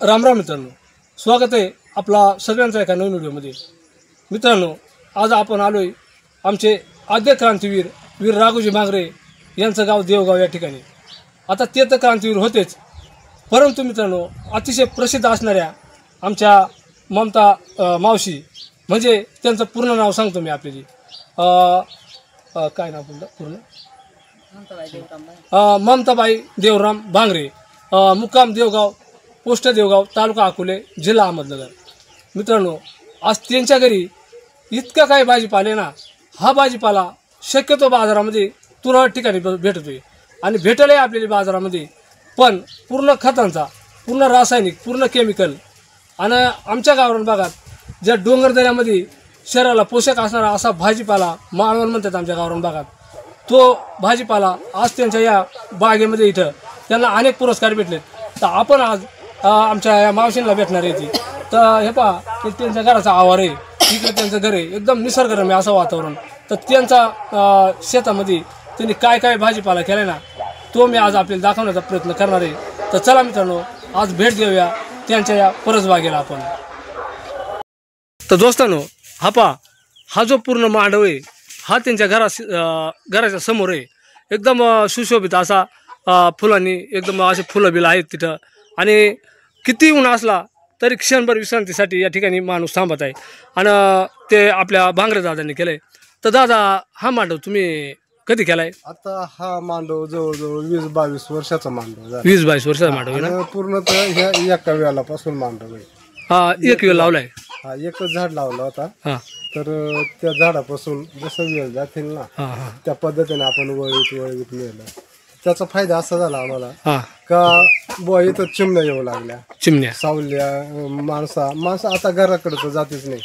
राम राम मित्रांनो, स्वागत आहे आपला सगळ्यांचा एका नवीन व्हिडिओमध्ये। मित्रांनो, आज आपण आलोय आमचे आद्य क्रांतीवीर वीर राघोजी भांगरे यांचं गाव देवगाव या ठिकाणी। आता ते तर क्रांतीवीर होतेच, परंतु मित्रांनो अतिशय प्रसिद्ध असणाऱ्या आमच्या ममता मावशी, म्हणजे त्यांचं पूर्ण नाव सांगतो मी आपल्याला। काय नाव पूर्ण? ममताबाई देवराम भांगरे, मुक्काम देवगाव, पोस्ट देवगाव, तालुका अकोले, जिल्हा अहमदनगर। मित्रांनो, आज त्यांच्या घरी इतका काय भाजीपाला ना, हा भाजीपाला शक्यतो बाजारामध्ये तुरळक ठिकाणी भेटतोय आणि भेटले आपल्याला बाजारामध्ये, पण पूर्ण खतांचा, पूर्ण रासायनिक, पूर्ण केमिकल। आणि आमच्या गावरान भागात ज्या डोंगरदऱ्यामध्ये शरीराला पोषक असणारा असा भाजीपाला माळवण म्हणतात आमच्या गावरान भागात, तो भाजीपाला आज त्यांच्या या बागेमध्ये इथं त्यांना अनेक पुरस्कार भेटलेत। तर आपण आज आमच्या या मावशींना भेटणार आहे ती। तर हे पहा, ते त्यांच्या घराचा आवार आहे, इकडे त्यांचं घर आहे, एकदम निसर्गरम्य असं वातावरण। तर त्यांचा शेतामध्ये त्यांनी काय काय भाजीपाला केला ना, तो मी आज आपल्याला दाखवण्याचा प्रयत्न करणार आहे। तर चला मित्रांनो, आज भेट देऊया त्यांच्या या परसबागेला आपण। तर दोस्तांनो, हा पहा, हा जो पूर्ण मांडव आहे हा त्यांच्या घराच्या समोर आहे, एकदम सुशोभित असा फुलांनी एकदम असे फुलं बिलं आहेत तिथं। आणि किती ऊन असला तरी क्षणभर विश्रांतीसाठी या ठिकाणी माणूस थांबत आहे, आणि ते आपल्या भांगरे दादांनी केलंय। तर दादा, हा मांडव तुम्ही कधी केलाय? आता हा मांडव जवळजवळ 20-22 वर्षाचा मांडव झाला। 20-22 वर्षाचा मांडव आहे ना? पूर्ण तर ह्या एका वेळापासून मांडव आहे। हा, एक वेळ लावलाय? हा, एकच झाड लावलं होता। हा, तर त्या झाडापासून जसं वेळ जातील ना, त्या पद्धतीने आपण वळीत नेलं। त्याचा फायदा असा झाला आम्हाला का बुवा इथं चिमण्या येऊ लागल्या, चिमण्या सावल्या, माणसं आता घराकडे तर जातेच नाही,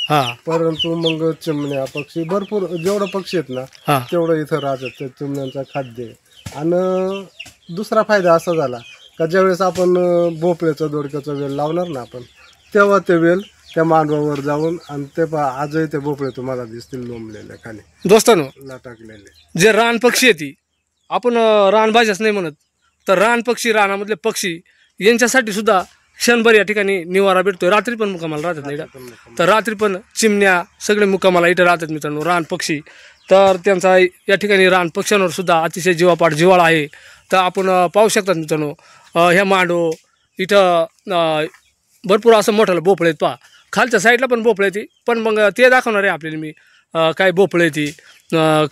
परंतु मग चिमण्या पक्षी भरपूर, जेवढं पक्षी आहेत ना तेवढं इथं राहतात, त्या चिमण्यांचं खाद्य। आणि दुसरा फायदा असा झाला का ज्यावेळेस आपण भोपळ्याचा दोडक्याचा वेल लावणार ना आपण, तेव्हा ते वेल त्या मांडवावर जाऊन, आणि ते आजही ते भोपळे तुम्हाला दिसतील लोंबलेले खाली दोस्तांनो, लटकलेले। जे रान पक्षी येते, आपण रानभाज्याच नाही म्हणत, तर रान पक्षी, रानामधले पक्षी यांच्यासाठी सुद्धा क्षणभर या ठिकाणी निवारा भेटतोय। रात्री पण मुक्कामाला राहतात नाही, तर रात्री पण चिमण्या सगळे मुक्कामाला इथं राहतात मित्रांनो, रान पक्षी। तर त्यांचा या ठिकाणी रान पक्ष्यांवर सुद्धा अतिशय जीवापाड जिव्हाळा आहे। तर आपण पाहू शकतात मित्रांनो, ह्या मांडव इथं भरपूर असं मोठं भोपळे आहेत। पहा, खालच्या साईडला पण भोपळे ती, पण मग ते दाखवणार आहे आपल्याला मी। काय भोपळे ती,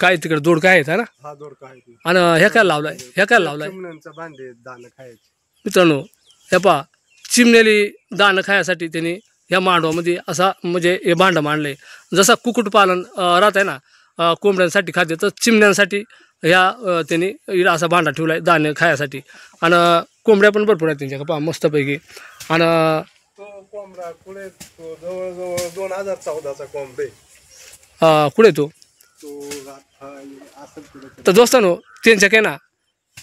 काय तिकडे दोडका आहेत ना, हा दोडका आहे। आणि ह्या काय लावलाय, ह्या काय लावलाय मित्रांनो? हे पहा, चिमण्याली दाणं खायसाठी त्यांनी ह्या मांडवामध्ये असा म्हणजे हे भांडं मांडलंय। जसं कुक्कुटपालन राहत आहे ना कोंबड्यांसाठी खाद्य, तर चिमण्यांसाठी ह्या त्यांनी इथं असा भांडा ठेवलाय दाणे खायसाठी। आणि कोंबड्या पण भरपूर आहेत त्यांच्या, पहा मस्तपैकी। आणि कोंबडा कुठे जवळजवळ 2014चा कोंबडे कुठे तो? तर दोस्तांनो, त्यांच्या काय ना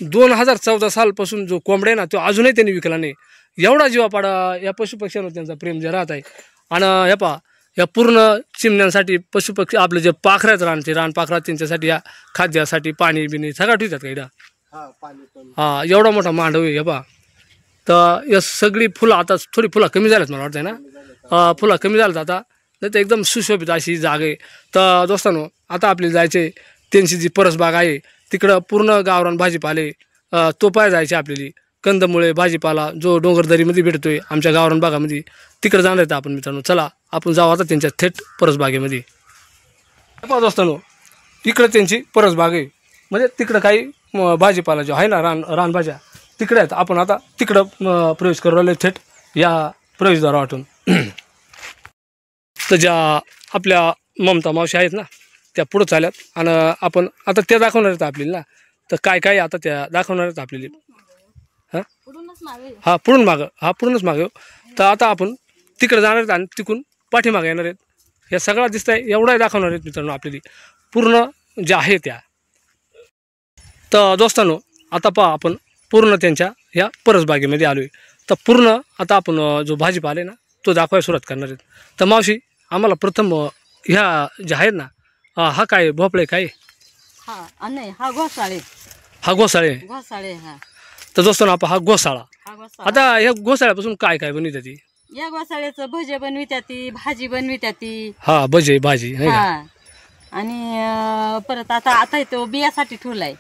2014 सालपासून जो कोंबडा आहे ना, तो अजूनही त्यांनी विकला नाही। एवढा जीवापाडा या पशुपक्ष्यांवर त्यांचा प्रेम जे राहत आहे। आणि हे पहा, या पूर्ण चिमण्यांसाठी पशुपक्षी आपले जे पाखरात रानचे रानपाखरात, त्यांच्यासाठी या खाद्यासाठी पाणी बिणी सगळं ठेवतात का इथं? हा, एवढा मोठा मांडव आहे हे पहा। तर या सगळी फुलं आता थोडी फुलं कमी झाल्यात मला वाटतं ना, फुलं कमी झाल्यात आता, नाही तर एकदम सुशोभित अशी जागा आहे। तर दोस्तांनो, आता आपल्याला जायचे त्यांची जी परसबाग आहे तिकडं, पूर्ण गावरान भाजीपाले तो पाय जायचे आपल्याला। कंदमुळे भाजीपाला जो डोंगरदरीमध्ये भेटतोय आमच्या गावरान भागामध्ये, तिकडे जाणार आहेत आपण मित्रांनो। चला आपण जाऊ आता त्यांच्या थेट परसबागेमध्ये। पहा दोस्तांनो, इकडे त्यांची परसबाग आहे, म्हणजे तिकडं काही भाजीपाला जो आहे ना, रानभाज्या तिकडे आहेत। आपण आता तिकडं प्रवेश करू राहिलो थेट या प्रवेशद्वारातून। तर ज्या आपल्या ममता मावशी आहेत ना, त्या पुढं चालल्यात, आणि आपण आता त्या दाखवणार आहेत आपल्याला ना। तर काय काय आता त्या दाखवणार आहेत आपल्याला। हा, पुढून मागं, हा पुढूनच मागं। तर आता आपण तिकडे जाणार आहेत आणि तिकडून पाठीमागे येणार आहेत। या सगळा दिसतंय एवढाही दाखवणार आहेत मित्रांनो आपल्याला, पूर्ण ज्या आहे त्या। तर दोस्तांनो, आता पहा, आपण पूर्ण त्यांच्या ह्या परसबागेमध्ये आलो आहे। तर पूर्ण आता आपण जो भाजीपाला आहे ना, तो दाखवायला सुरुवात करणार आहेत। तर मावशी, आम्हाला प्रथम ह्या ज्या आहेत ना, हा काय भोपळे काय? हा, नाही, हा घोसाळे. हा घोसाळे. घोसाळे, हा। तर दोस्तांनो, आपण हा घोसाळा हा घोसाळा. आता ह्या घोसाळ्यापासून काय काय बनवितात ती? या घोसाळ्याचं भजे बनवित्या ती, भाजी बनवित्या ती. हा भजे भाजी नाही का? हा आणि परत आता आता तो बियासाठी ठेवलाय.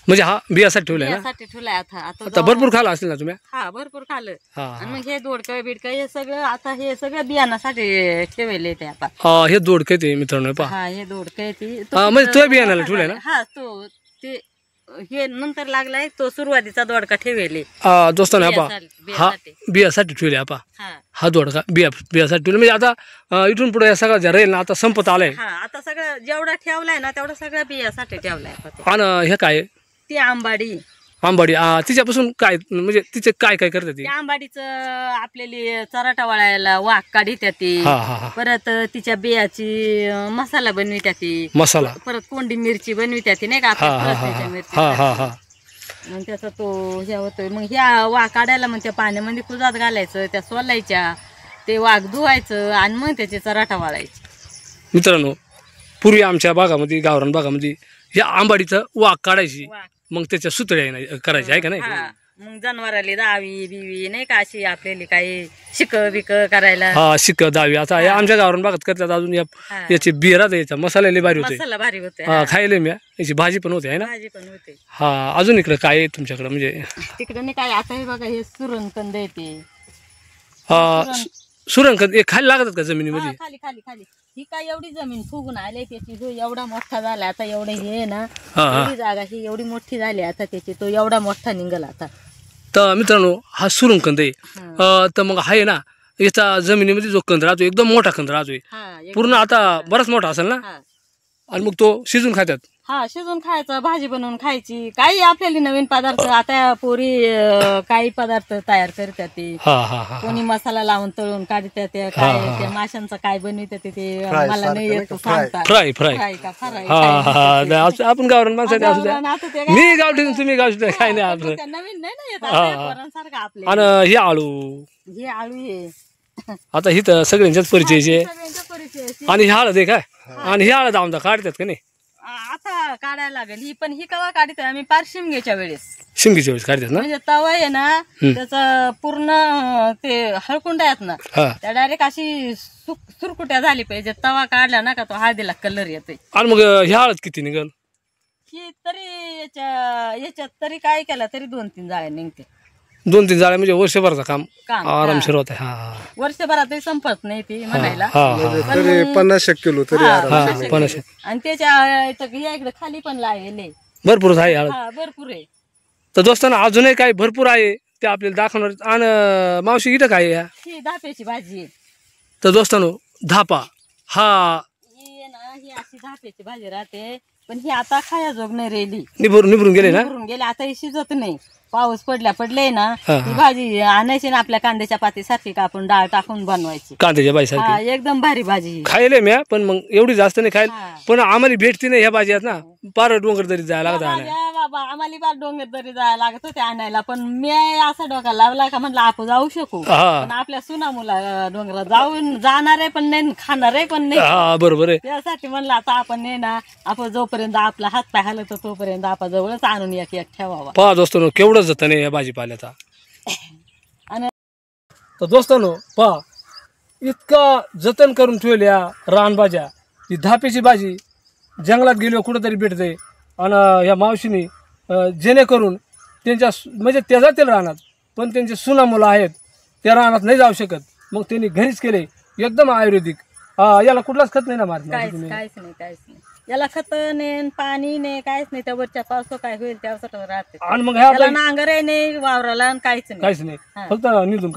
म्हणजे हा बियासाठी ठेवलाय ना? बियासाठी ठेवलाय आता आता भरपूर खाला असेल ना तुम्ही? हा भरपूर खाल्लं. हा आणि मग हे दोडकं बिडकं हे सगळं आता हे सगळं बियाणासाठी ठेवले ते आता. हे दोडके ते मित्रांनो पहा. हा हे दोडकं ती म्हणजे तो बियाणाला ठेवलाय ना? हा तो ते हे नंतर लागलाय तो सुरुवातीचा दोडका ठेवले. दोस्तांनो हा हा बियासाठी ठेवले पहा. हा दोडका बियासाठी ठेवले म्हणजे आता इथून पुढे सगळं जे राहील ना आता संपत आलंय. हा आता सगळं जेवढं ठेवलाय ना तेवढं सगळं बियासाठी ठेवलाय. आणि हे काय ती आंबाडी तिच्यापासून काय म्हणजे तिचे काय काय करतात? त्या आंबाडीचं आपल्याला चराटा वळायला वाघ काढीत्या ती. परत तिच्या बियाची मसाला बनवित्या ती. मसाला परत कोंडी मिरची बनवित्या ती नाही का आपल्या मिरची. मग त्याचा तो हे होतोय. मग ह्या वाघ काढायला मग त्या पाण्यामध्ये कुजात घालायचं, त्या सोलायच्या, ते वाघ धुवायचं आणि मग त्याची चराटा वाळायची. मित्रांनो पूर्वी आमच्या भागामध्ये गावरान भागामध्ये या आंबाडीचं वाघ काढायची, मग त्याच्या सुतळ्या करायची आहे का नाही? मग जनावराला दावी बिवी नाही का अशी आपल्याला काही शिक बिक करायला. शिक दावी आता आमच्या गावरान भागात करतात. अजून याची बिरा द्यायचा मसाला लय भारी होते. मसाला भारी होते. खायला मी याची भाजी पण होते आहे ना? भाजी पण होते. अजून इकडे काय आहे तुमच्याकडे म्हणजे? तिकडे नाही काय आता हे बघा हे सुरणकंद येते. सुरणकंद खाली लागतात का जमिनीमध्ये? खाली खाली खाली. ही काय एवढी जमीन फुगून आली त्याची, जो एवढा मोठा झाला आता एवढे हे ना एवढी जागा ही एवढी मोठी झाली आता त्याची, तो एवढा मोठा निघाल आता. तर मित्रांनो हा सुरणकंद आहे. तर मग आहे ना याचा जमिनीमध्ये जो कंद राहतो एकदम मोठा कंद राहतोय पूर्ण, आता बराच मोठा असेल ना? आणि मग तो शिजून खातात. शिजून खायचं, भाजी बनवून खायची. काही आपल्याला नवीन पदार्थ आता पोरी काही पदार्थ तयार करतात ते. कोणी मसाला लावून तळून काढतात ते, काय त्या माशांचं काय बनवितात ते मला नाही येत सांगतात. फ्राय फ्राय आपण गावरान माणसाने असू द्या, मी गावठी तुम्ही गावठी काय नाही आपलं नवीन नाही ना येत सारखं आपले. आणि हे आळू हे आळू हे आता ही तर सगळ्यांच्याच परिचयाची आहे. आणि ही हळद आहे काय? आणि ही हळद आमदा काढतात का नाही? आता काढायला लागेल ही, पण ही कवा काढत आम्ही पार शिमग्याच्या वेळेस. शिमग्याच्या वेळेस काढतात ना? म्हणजे तवा आहे ना त्याचा पूर्ण ते हळकुंडा आहेत ना त्या डायरेक्ट अशी सुरकुट्या झाली पाहिजे. तवा काढला ना का तो हळदीला कलर येतोय. आणि मग ही हळद किती निघल? ही तरी याच्यात तरी काय केलं तरी 2-3 जाळ्या निघते. 2-3 जाळ्या म्हणजे वर्षभराचं काम आरामशीर होत आहे. वर्षभरातही संपत नाही ती म्हणायला. तरी 50 किलो तरी आणि त्याच्या इकडे खाली पण लागेल भरपूर आहे हळद. भरपूर आहे. तर दोस्तांना अजूनही काही भरपूर आहे ते आपल्याला दाखवणार. आणि मावशी इथं काय आहे? ही धाप्याची भाजी आहे. तर दोस्तांनो धापा ही अशी धाप्याची भाजी राहते, पण ही आता खायाजोग नाही राहिली. निभरून गेले ना? निभरून गेले आता. ही शिजत नाही. पाऊस पडले ना ही भाजी आणायची ना आपल्या कांद्याच्या पातीसारखी का आपण डाळ टाकून बनवायची कांद्याच्या भाजी. एकदम भारी भाजी खायला मी, पण मग एवढी जास्त नाही खायला. पण आम्हाला भेटती नाही ह्या भाज्यात ना, पार डोंगर तरी जायला लागत. बाबा आम्हाला पार डोंगर तरी जायला लागत होते आणायला. पण मी असा डोका लावला का म्हणलं आपण जाऊ शकू, पण आपल्या सुना मुला डोंगरात जाणार आहे पण नाही, खाणार आहे पण नाही. बरोबर आहे. त्यासाठी म्हणलं आता आपण नाही ना, आपण जोपर्यंत आपला हात पाय हलत तोपर्यंत आपण जवळच आणून एक ठेवावा. पहा दोस्तांनो केवढं जतन आहे या भाजीपाल्याचा. तर दोस्तांनो पहा इतका जतन करून ठेवल्या रानभाज्या. ही धाप्याची भाजी जंगलात गेलो कुठंतरी भेटते. आणि या मावशीने जेणेकरून त्यांच्या म्हणजे त्या जातील रानात, पण त्यांचे सुना मुलं आहेत त्या रानात नाही जाऊ शकत, मग त्यांनी घरीच केले एकदम आयुर्वेदिक. याला कुठलाच खत नाही ना मारत? काहीच नाही याला खत नाही, पाणी नाही, काहीच नाही. त्यावरच्या पावसा काय होईल त्यावर राहते. आणि मग ह्या नांगर नाही वावराला काहीच नाही, फक्त निंदून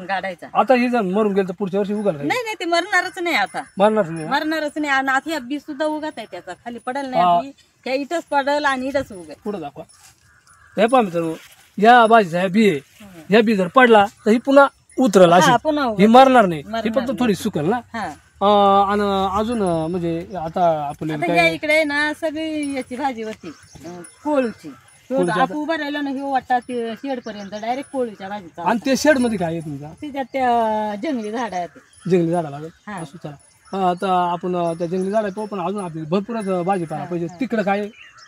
काढायचं. आता ही जर मरून गेलं तर पुढच्या वर्षी उगाल नाही ते मरणारच नाही. आता मरणारच नाही. आणि आता बी सुद्धा उगत आहे त्याचा, खाली पडल नाही, त्या इथंच पडल आणि इथंच उगल. पुढे दाखवा. हे पहा मित्रांनो या भाजीचा ह्या बी आहे, ह्या बी जर पडला तर ही पुन्हा उतरल अशी, ही मरणार नाही. ही फक्त थोडी सुकल ना. आणि अजून म्हणजे आता आपल्याला इकडे ना सगळी याची भाजी होती कोळूची. आपण उभा राहिलो ना हे वाटतात शेड पर्यंत डायरेक्ट कोळीच्या भाजीचा. आणि ते शेड मध्ये काय आहे तुमच्या? त्याच्यात त्या जंगली झाड आहेत. जंगली झाडा लागत असू चला. आता आपण त्या जंगली झाडा पाहू, पण अजून आपली भरपूरच भाजीपाला पाहिजे. तिकडे काय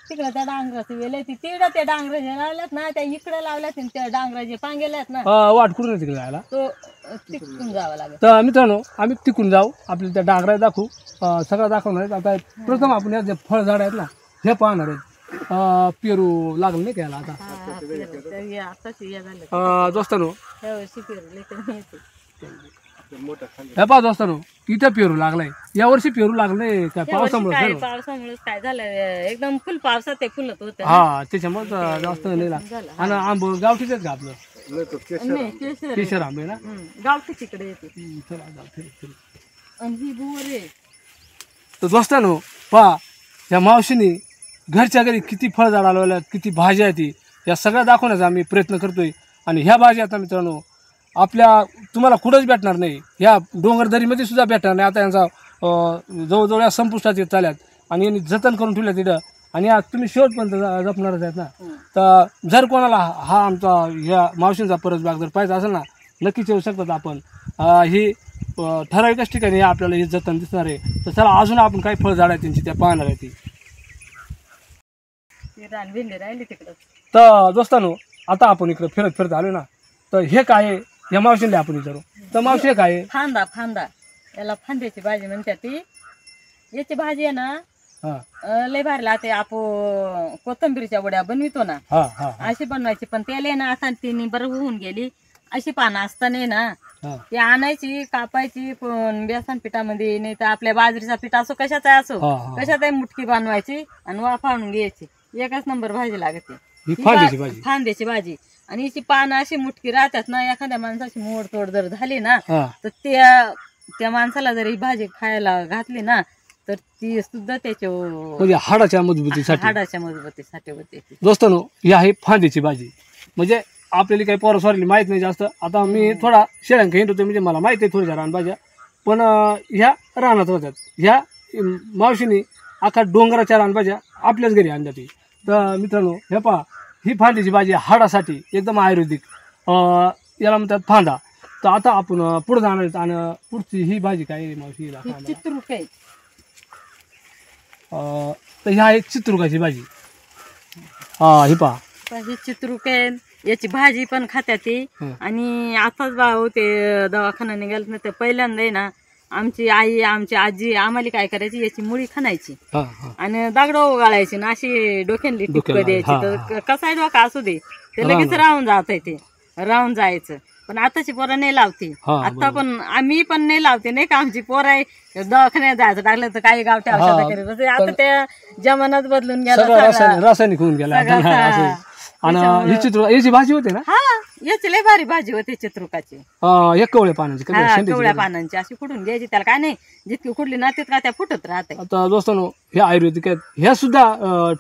तिकडे त्या डांगराचं वेल आहे तिकडे त्या डांगराचे लावल्यात ना त्या इकडे लावल्यात आणि त्या डांगराचे पांगेल्यात ना वाट कुठून तिकडे जायला तो तिकडून जावं लागेल. तर मित्रांनो आम्ही तिकून जाऊ आपल्याला त्या डांगरा दाखवू सगळं दाखवणार आहेत. आता प्रथम आपण या जे फळ झाड आहेत ना हे पाहणार आहेत. पेरू लागलं नाही घ्यायला आता आताच हे झालं दोस्तांनो ह्या वर्षी पेरले तर मिळते. हे पहा दोस्तांनो इथं पेरू लागलाय. या वर्षी पेरू लागले काय पावसामुळे काय पावसामुळेच काय झालं एकदम फुल पावसात ते फुलत होते. हा त्याच्यामुळे जास्त नाही लागलं. आणि आंब गावठीच आहेत का आपलं केशर आंबे ना गावठी तिकडे येते चला जाऊ फिरू. आणि ही बोर आहे. तर दोस्तांनो पहा या मावशीने घरच्या घरी किती फळझाड लावल्या किती भाज्या आहेत या सगळ्या दाखवण्याचा आम्ही प्रयत्न करतोय. आणि ह्या भाज्या आता मित्रांनो आपल्या तुम्हाला कुठंच भेटणार नाही. ह्या डोंगरदरीमध्ये सुद्धा भेटणार नाही. आता यांचा जवळजवळ या संपुष्टात येत चालल्यात आणि यांनी जतन करून ठेवल्या तिथं. आणि आज तुम्ही शेवटपर्यंत जपणारच आहेत ना. तर जर कोणाला हा आमचा ह्या मावशींचा परसबाग जर पाहिजे असेल ना नक्कीच येऊ शकतात आपण. ही ठराविकच ठिकाणी आपल्याला हे जतन दिसणार आहे. तर चला अजून आपण काही फळझाड आहेत त्यांची त्या पाहणार आहे ती. राहिली तिकडं. तर दोस्तांनो आता आपण इकडे फिरत फिरत आलो ना तर हे काय आहे या मावशीला आपण विचारू. तर मावशी हे काय आहे? फांदा फांदा याला फांद्याची भाजी म्हणतात ती. याची भाजी आहे ना लय भारी लागते. आपण कोथिंबीरच्या वड्या बनवितो ना अशी बनवायची पण त्याला ना आता तिने बरं होऊन गेली. अशी पानं असताना ना ती आणायची कापायची बेसन पिठामध्ये नाही तर आपल्या बाजरीचा पीठ असो कशाचा असो कशाचाही मुटकी बनवायची आणि वाफाळून घ्यायची. एकच नंबर भाजी लागते फांद्याची भाजी. आणि हिची पानं अशी मुटकी राहतात ना एखाद्या माणसाची मोड तोड जर झाली ना तर त्या माणसाला जर ही भाजी खायला घातली ना तर ती सुद्धा त्याच्या म्हणजे हाडाच्या मजबूतीसाठी होते. दोस्तांनो ही आहे फांद्याची भाजी. म्हणजे आपल्याला काही पोरं स्वारली माहित नाही जास्त. आता मी थोडा शेळ्यांक हिंड होतो म्हणजे मला माहित आहे थोड्या रानभाज्या पण ह्या रानात होत्यात. ह्या मावशीने अख्खा डोंगराच्या रानभाज्या आपल्याच घरी आणल्या ती. तर मित्रांनो हे पहा ही फांद्याची भाजी हाडासाठी एकदम आयुर्वेदिक याला म्हणतात फांदा. तर आता आपण पुढे जाणार आहेत आणि पुढची ही भाजी काय आहे मावशी? चित्रुक आहे. तर ह्या आहे चित्रुकाची भाजी. ही पहा ही चित्रुक आहे. याची भाजी पण खात्या ती. आणि आताच भाऊ ते दवाखाना निघाल ना तर पहिल्यांदा आहे ना आमची आई आमची आजी आम्हाला काय करायची याची मुळी खाणायची आणि दगड उगाळायची ना अशी डोक्याला टिपक द्यायची. तर कसाही डोका असू दे ते लगेच राहून जात आहे ते राहून जायचं. पण आताची पोरं नाही लावते. आता पण आम्ही पण नाही लावते नाही का. आमची पोरं आहे दवाखान्यात जायचं टाकलं तर काही गावठी औषध करीत. आता त्या जमानात बदलून गेला रासायनिक होऊन गेला. आणि ही चित्र याची भाजी होते ना. हा याची लय भारी भाजी होते चित्रुकाची. एक कवळ्या पानांची कवळ्या पानांची अशी कुठून घ्यायची त्याला काय नाही जितकी कुठली ना तितका त्या फुटत राहते. आता दोस्तांनो हे आयुर्वेदिक आहेत. ह्या सुद्धा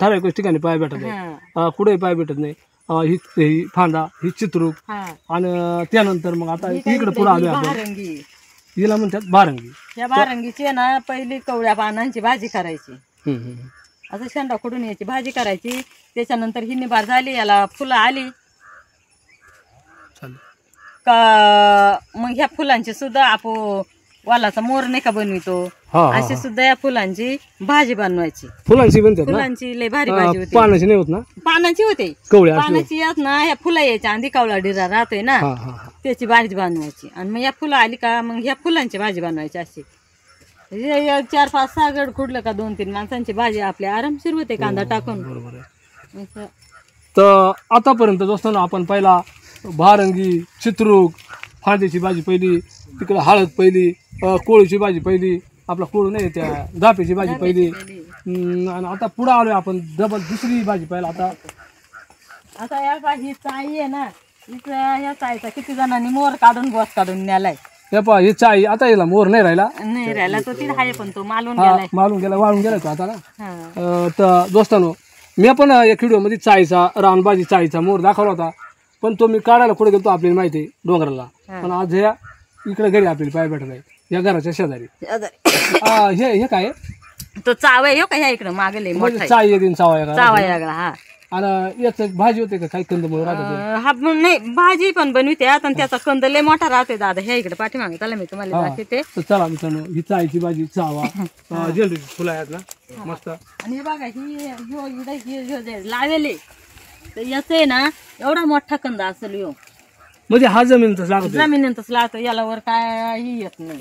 ठराविक ठिकाणी पाय भेटत नाही कुठेही पाय भेटत नाही. ही फांदा ही चित्रूक आणि त्यानंतर मग आता इकडे पुढे आलोय आपण. हिला म्हणतात बारंगी. या बारंगीची ना पहिली कवळ्या पानांची भाजी करायची. असं शेंडा कुठून याची भाजी करायची. त्याच्यानंतर ही निभार झाली याला फुलं आली का मग ह्या फुलांची सुद्धा आपण वालाचा मोर नाही का बनवितो अशी सुद्धा या फुलांची भाजी बनवायची. फुलांची लय भारी भाजी होती. पानाची नाही होत ना. पानाची होते पानाची यात ना ह्या फुला यायच्या आधी कावळा डिरा राहतोय ना त्याची भाजी बनवायची. आणि मग या फुलं आली का मग ह्या फुलांची भाजी बनवायची. अशी 4-5-6 गड खुडलं का 2-3 माणसांची भाजी आपल्या आरामशीर होते कांदा टाकून. बरोबर. तर आतापर्यंत दोस्तांनो आपण पहिला भारंगी चित्रूक फांद्याची भाजी पहिली तिकडे हळद पहिली कोळीची भाजी पहिली आपला कोळू नाही त्या दापेची भाजी पहिली आणि आता पुढे आलोय आपण डबल दुसरी भाजी पाहिला. आता या ही चाई आहे ना ह्या चाईचा किती जणांनी मोर काढून गोस काढून न्यालाय. हे पहा ही चाई आता याला मोर नाही राहिला तो ती आहे पण तो मालून गेला वाळून गेला तो आता ना. तर दोस्तांनो मी पण एक व्हिडिओ मध्ये चाईचा रानबाजी चाईचा मोर दाखवला होता पण तो मी काढायला कुठे गेलो आपल्याला माहिती आहे डोंगराला. पण आज ह्या इकडे घरी आपल्याला पाय भेटत नाही या घराच्या शेजारी. हे काय तो चावा आहे का ह्या इकडे मागले चाई चावा चावा हा आणि याच भाजी होते का काही कंदमुळ राहतात हा नाही भाजी पण बनविते आणि त्याचा कंद लय मोठा राहते दादा ह्या इकडे पाठीमागे त्याला मी तुम्हाला दाखवते. तर चला मित्रांनो ही चायची भाजी चावा जेलरी फुलं आहेत ना मस्त. आणि हे बघा ही लावेले तर याच आहे ना एवढा मोठा कंद असेल ह्यो म्हणजे हा जमीनच लागतो जमिनीतच लागतो याला वर काही येत नाही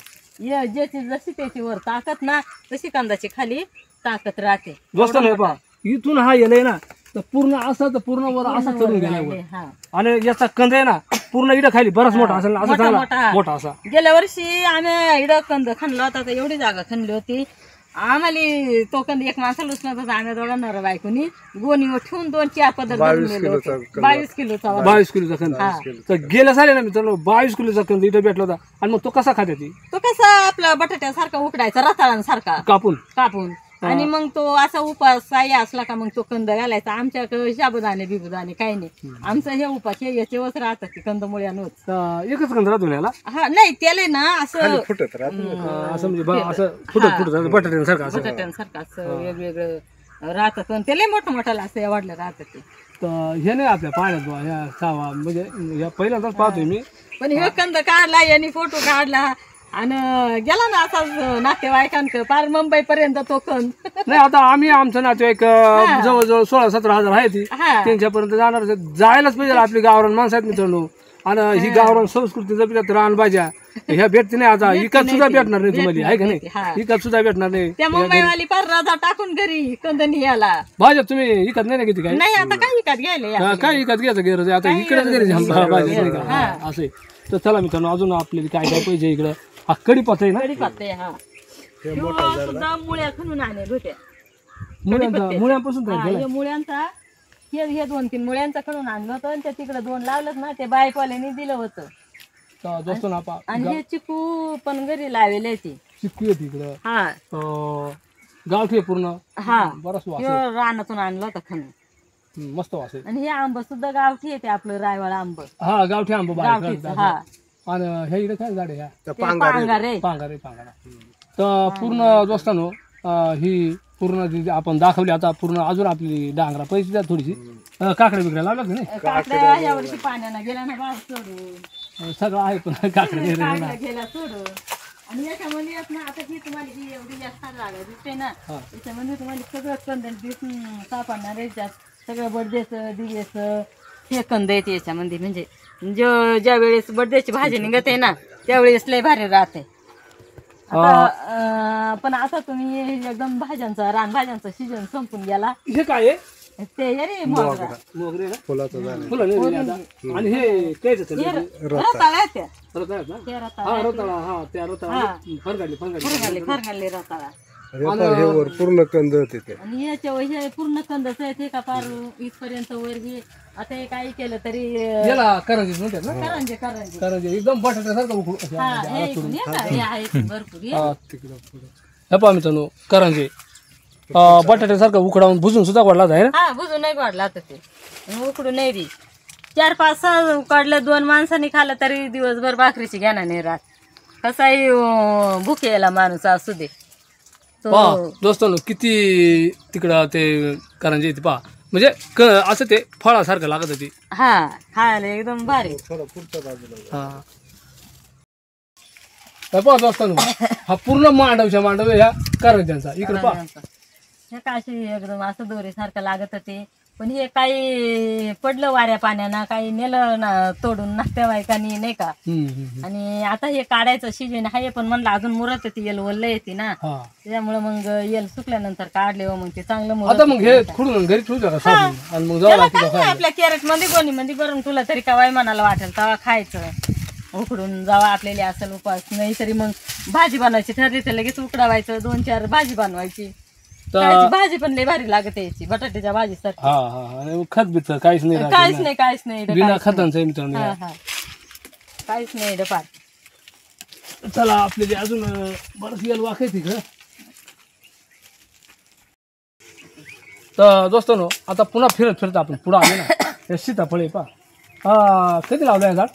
ज्याची जशी त्याची वर ताकद ना तशी कंदाची खाली ताकद राहते. दोस्तांनो पहा इथून हा येलाय ना तर पूर्ण असा तर पूर्ण वर असा चढून गेला आणि याचा कंद आहे ना पूर्ण इकडे खाली बराच मोठा असेल असा चांगला मोठा असा. गेल्या वर्षी आम्ही इकडं कंद खणला होता तर एवढी जागा खणली होती आम्हाला तो कंद एक माणसाला उचलत होता आम्ही दोघांना बायकोनी गोणीवर ठेवून 2-4 पदर 22 किलोचा कंद. तर गेल्या साली ना मित्रांनो 22 किलोचा कंद इथं भेटला होता. आणि मग तो कसा खाते ती तो कसा आपला बटाट्यासारखा उकडायचा रताळांसारखा कापून आणि मग तो असा उपास साई असला का मग तो कंद घालायचा. आमच्याकडे शाबुदाणे बिबुदाणे काही नाही आमचं हे उपास हे याच्यावरच राहतात ते कंदमुळ्यानंच. एकच कंद राहतो याला हा नाही त्याला ना असं फुटत राहत असं म्हणजे असं फुटत बटाट्यांसारखं असं वेगवेगळं राहतं पण त्याला मोठं मोठं असं वाढलं राहतं ते. तर हे नाही आपल्या पाण्यात बुवा ह्या सावा म्हणजे पहिल्यांदाच पाहतोय मी. पण हे कंद काढला यांनी फोटो काढला आणि गेला ना असाच नातेवाईकांक पार मुंबई पर्यंत तो कंद. नाही आता आम्ही आमचं नातेवाईक जवळजवळ 16-17 हजार आहे ती त्यांच्यापर्यंत जाणार जायलाच पाहिजे. आपली गावरान माणसं आहेत मित्रांनो आणि ही गावरान संस्कृती जपल्यात रान भाज्या ह्या भेटते नाही आता इकत सुद्धा भेटणार नाही तुम्हाला आहे का नाही इकत सुद्धा भेटणार नाही. त्या मुंबईवाली पार राजा टाकून घरी कंदनी याला भाज्या तुम्ही इकत नाही ना किती काय नाही आता काय विकत घ्यायला काय इकत घ्यायचं गरज आहे आता इकडेच गरज भाज्या असे. तर चला मित्रांनो अजून आपल्याला काय काय पाहिजे इकडं हा कडीपत्ता आहे ना सुद्धा मुळ्या खणून आणेल होत्या मुळ्यापासून मुळ्यांचा हे 2-3 मुळ्यांचा खणून आणलं होतं आणि त्या तिकडे 2 लावलं ना ते बायकवाल्याने दिलं होतं. आणि हे चिकू पण घरी लावले ती चिकू आहे तिकडं हा गावठी पूर्ण हा बराच रानातून आणलं होतं खणून मस्त वास आहे. आणि हे आंब सुद्धा गावठी येते आपलं रायवाळ आंब हा गावठी आंब गावठीच हा. आणि ह्या इकडे काय झाड आहे पांगारे पांगारा. तर पूर्ण दोस्तानो ही पूर्ण जी आपण दाखवली आता पूर्ण अजून आपली डांगरा पैसे द्या थोडीशी काकड्या बिकड्या लावल्या की नाही काकड्या या वर्षी पाण्यानं गेल्या ना बाहेर सोडून सगळं आहे पण काकड्या गेल्या सोडून. आणि याच्यामध्ये ना आता ही तुम्हाला जी एवढी जास्त जागा दिसते ना त्याच्यामध्ये तुम्हाला सगळं कंद दिसून सापडणार आहे सगळं बर्डेचं दिवेचं हे कंद येते याच्यामध्ये म्हणजे ज्या वेळेस बर्डेची भाजी निघत आहे ना त्यावेळेस लय भारी राहते. पण आता तुम्ही एकदम रानभाज्यांचा सीजन संपून गेला. हे काय आहे ते रे मोगरा फुलं आणि हे काय रताळा पूर्ण कंद होते आणि याच्या पूर्ण कंदच आहे ते का पार इथपर्यंत वर बी आता हे काही केलं तरी याला करंजी म्हणतात ना करंजी एकदम बटाट्यासारखं भरपूर हे पहा मित्रांनो करंजी बटाट्यासारखं उकडावून भुजून सुद्धा वाढला आहे ना भुजून नाही वाढला तर ते उकडून नाही बी 4-5 उकडले 2 माणसांनी खाल्लं तरी दिवसभर भाकरीची घेणार नाही राहत कसाही भूक यायला माणूस असू दे. दोस्तांनो किती तिकडं ते करंजी येते पहा म्हणजे असं ते फळासारखं लागत होती हा खायला एकदम भारी. पहा दोस्तांनो हा पूर्ण मांडव ह्या करंज्यांचा इकडे पहा हे काशी एकदम असं दोरीसारखं लागत होते पण हे काही पडलं वाऱ्या पाण्यानं काही नेलं ना तोडून नाश्त्या बायकांनी नाही का. आणि आता हे काढायचं सीजन आहे पण म्हणलं अजून मुरत येते येल वल्ल येते ना त्याच्यामुळे मग येल सुकल्यानंतर काढले मग ते चांगलं मुरत. मग हे खुडून घरी ठेवू आपल्या कॅरेट मध्ये गोणी मध्ये भरून तुला तरी का मनाला वाटेल तेव्हा खायचं उकडून जावा आपल्याला असेल उपास नाही तरी मग भाजी बनवायची ठरली तर लगेच उकडावायचं 2-4 भाजी बनवायची. भाजी पण लई भारी लागते याची बटाट्याच्या भाजी सारखी खत बीत काहीच नाही बिना खतांचं मित्रांनो काहीच नाही डपार. चला आपल्याला अजून बरंच येल वाकायची का. तर दोस्तांनो आता पुन्हा फिरत आपण पुढे आले ना हे सीताफळे पहा कधी लावलं आहे झाड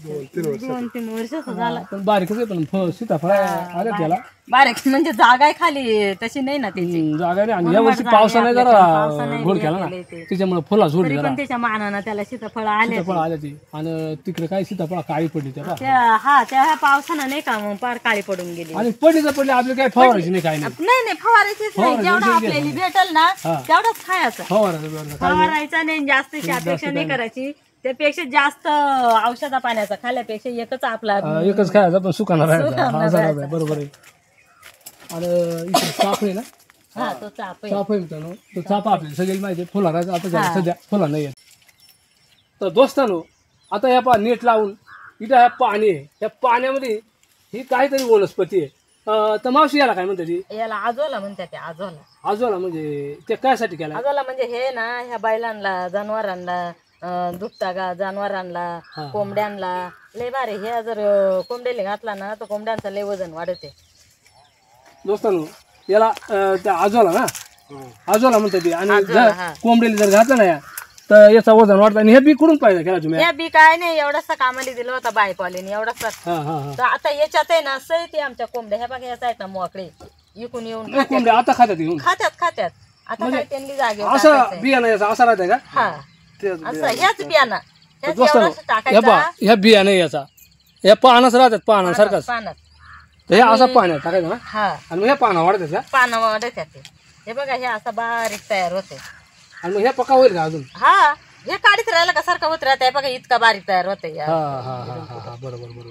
2-3 वर्षाचा झाला. पण बारीकच आहे, पण सीताफळ आले त्याला बारीक म्हणजे जागा आहे खाली तशी नाही ना त्याची. जागा नाही. आणि यावर्षी पावसाने जरा घोड केला ना, त्याच्यामुळे फुला सोडली तरी जरा. पण त्याच्या मानानं त्याला सीताफळ आले. सीताफळ आले ते. आणि तिकडे काही सीताफळ काळी पडली त्या त्या ह्या पावसानं नाही का मग पार काळी पडून गेली. आणि पडली आपली काही फवारायची नाही, काही नाही. नाही फवारायचीच नाही. जेवढं आपल्याला भेटल ना तेवढंच खायचं. फवारायचा नाही, जास्तीची अपेक्षा नाही करायची. त्यापेक्षा जास्त औषधा पाण्याचा खाल्यापेक्षा एकच आपला एकच खायचा, पण सुकाना राहायचा. बरोबर आहे. आणि इथे चाफ आहे ना, हा तो चाप आहे. चाफ आहे मित्रांनो. तो चापा आपल्याला सगळी माहिती आहे. फुला राहायचा आता झाला सध्या फुला नाही. तर दोस्तांनो, आता ह्या नेट लावून इथं ह्या पाणी आहे. ह्या पाण्यामध्ये ही काहीतरी वनस्पती आहे. तर मावशी याला काय म्हणतात ती? याला आजोला म्हणतात. ते आजोला. आजोला म्हणजे ते कायसाठी केला? आजोला म्हणजे हे ना ह्या बैलांना जनावरांना दुभता जनावरांना कोंबड्यांना लय भारी. हे जर कोंबड्याला घातला ना तर कोंबड्यांचं लय वजन वाढते. दोस्तांनो, याला त्या आजोला ना, आजोला म्हणतात ते. आणि जर कोंबडीला जर घातलं ना तर याचा वजन वाढतं. आणि हे बी कुठून पाहिजे केला तुम्ही? हे बी काय नाही, एवढासा कामाला दिलं होता बायकोवाल्याने, एवढासा. तर आता याच्यात आहे ना सहित आमच्या कोंबड्या ह्या बघा, याचा आहेत ना मोकळे इकून येऊन कोंबड्या आता खात्यात येऊन खात्यात. आता काय त्यांनी जागेवर असं बियाणं याचा असा राहते का? हा असं ह्याच बियाणं दोस्तांनो, ह्या बिया नाही याचा, या पानाच राहतात पानासारखाच. पानात हे असं पाण्यात टाकायचं ना, हा आणि मग हे पाना वाढतात का? पानं वाढतात. हे बघा हे असं बारीक तयार होते. आणि मग हे पक्का होईल का अजून? हा हे काढीत राहिला का सारखं होत राहत. बघा इतका बारीक तयार होते. बरोबर.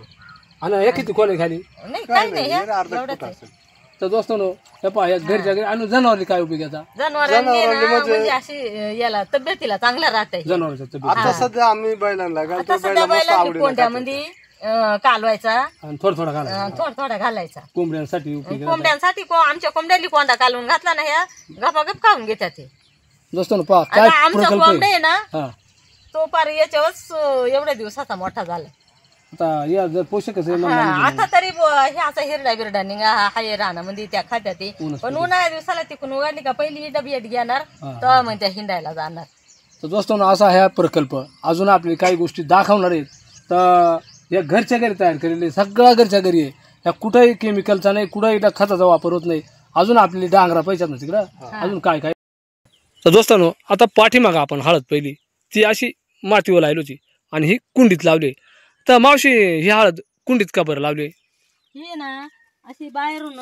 आणि हे किती खोले खाली? नाही काही नाही, एवढंच आहे. तर दोस्तांनो, हे पहा, या घरच्या घरी. आणि जनावरली काय उपयोग याचा? जनावरांनी ना म्हणजे अशी याला तब्येतीला चांगला राहते. जनावरांच्या तब्येत. आता सध्या आम्ही बैलांना आता सध्या बैलांनी कोंड्यामध्ये कालवायचा, आणि थोडा घाला, थोडा घालायचा. कोंबड्यांसाठी उपयोग. कोंबड्यांसाठी आमच्या कोंबड्याली कोंडा कालवून घातला ना ह्या गपागप खाऊन घेतात. ते दोस्तांनो पहा काय आमचा कोंबडा आहे ना, हा. तो पार याच्यावर एवढ्या दिवसाचा मोठा झाला. आता या जर पोषकच आहे आता तरी हे असा हिरडा बिरडा निघा हाय रानामध्ये त्या खात्यात. पण उन्हाळ्या दिवसाला तिकून उघडली का पहिली डबी घेणार तेव्हा मग त्या हिंडायला जाणार. तर दोस्तांनो, असा हा प्रकल्प. अजून आपली काही गोष्टी दाखवणार आहेत. तर या घरच्या घरी तयार केलेले सगळं घरच्या घरी आहे. या कुठंही केमिकलचा नाही, कुठंही खताचा वापर होत नाही. अजून आपली डांगरा पैशात ना तिकडं अजून काय. तर दोस्तांनो, आता पाठीमागं आपण हळद पहिली ती अशी मातीवर लावली होती आणि ही कुंडीत लावली. तर मावशी, ही हळद कुंडीत का बरं लावली? हे ना अशी बाहेरून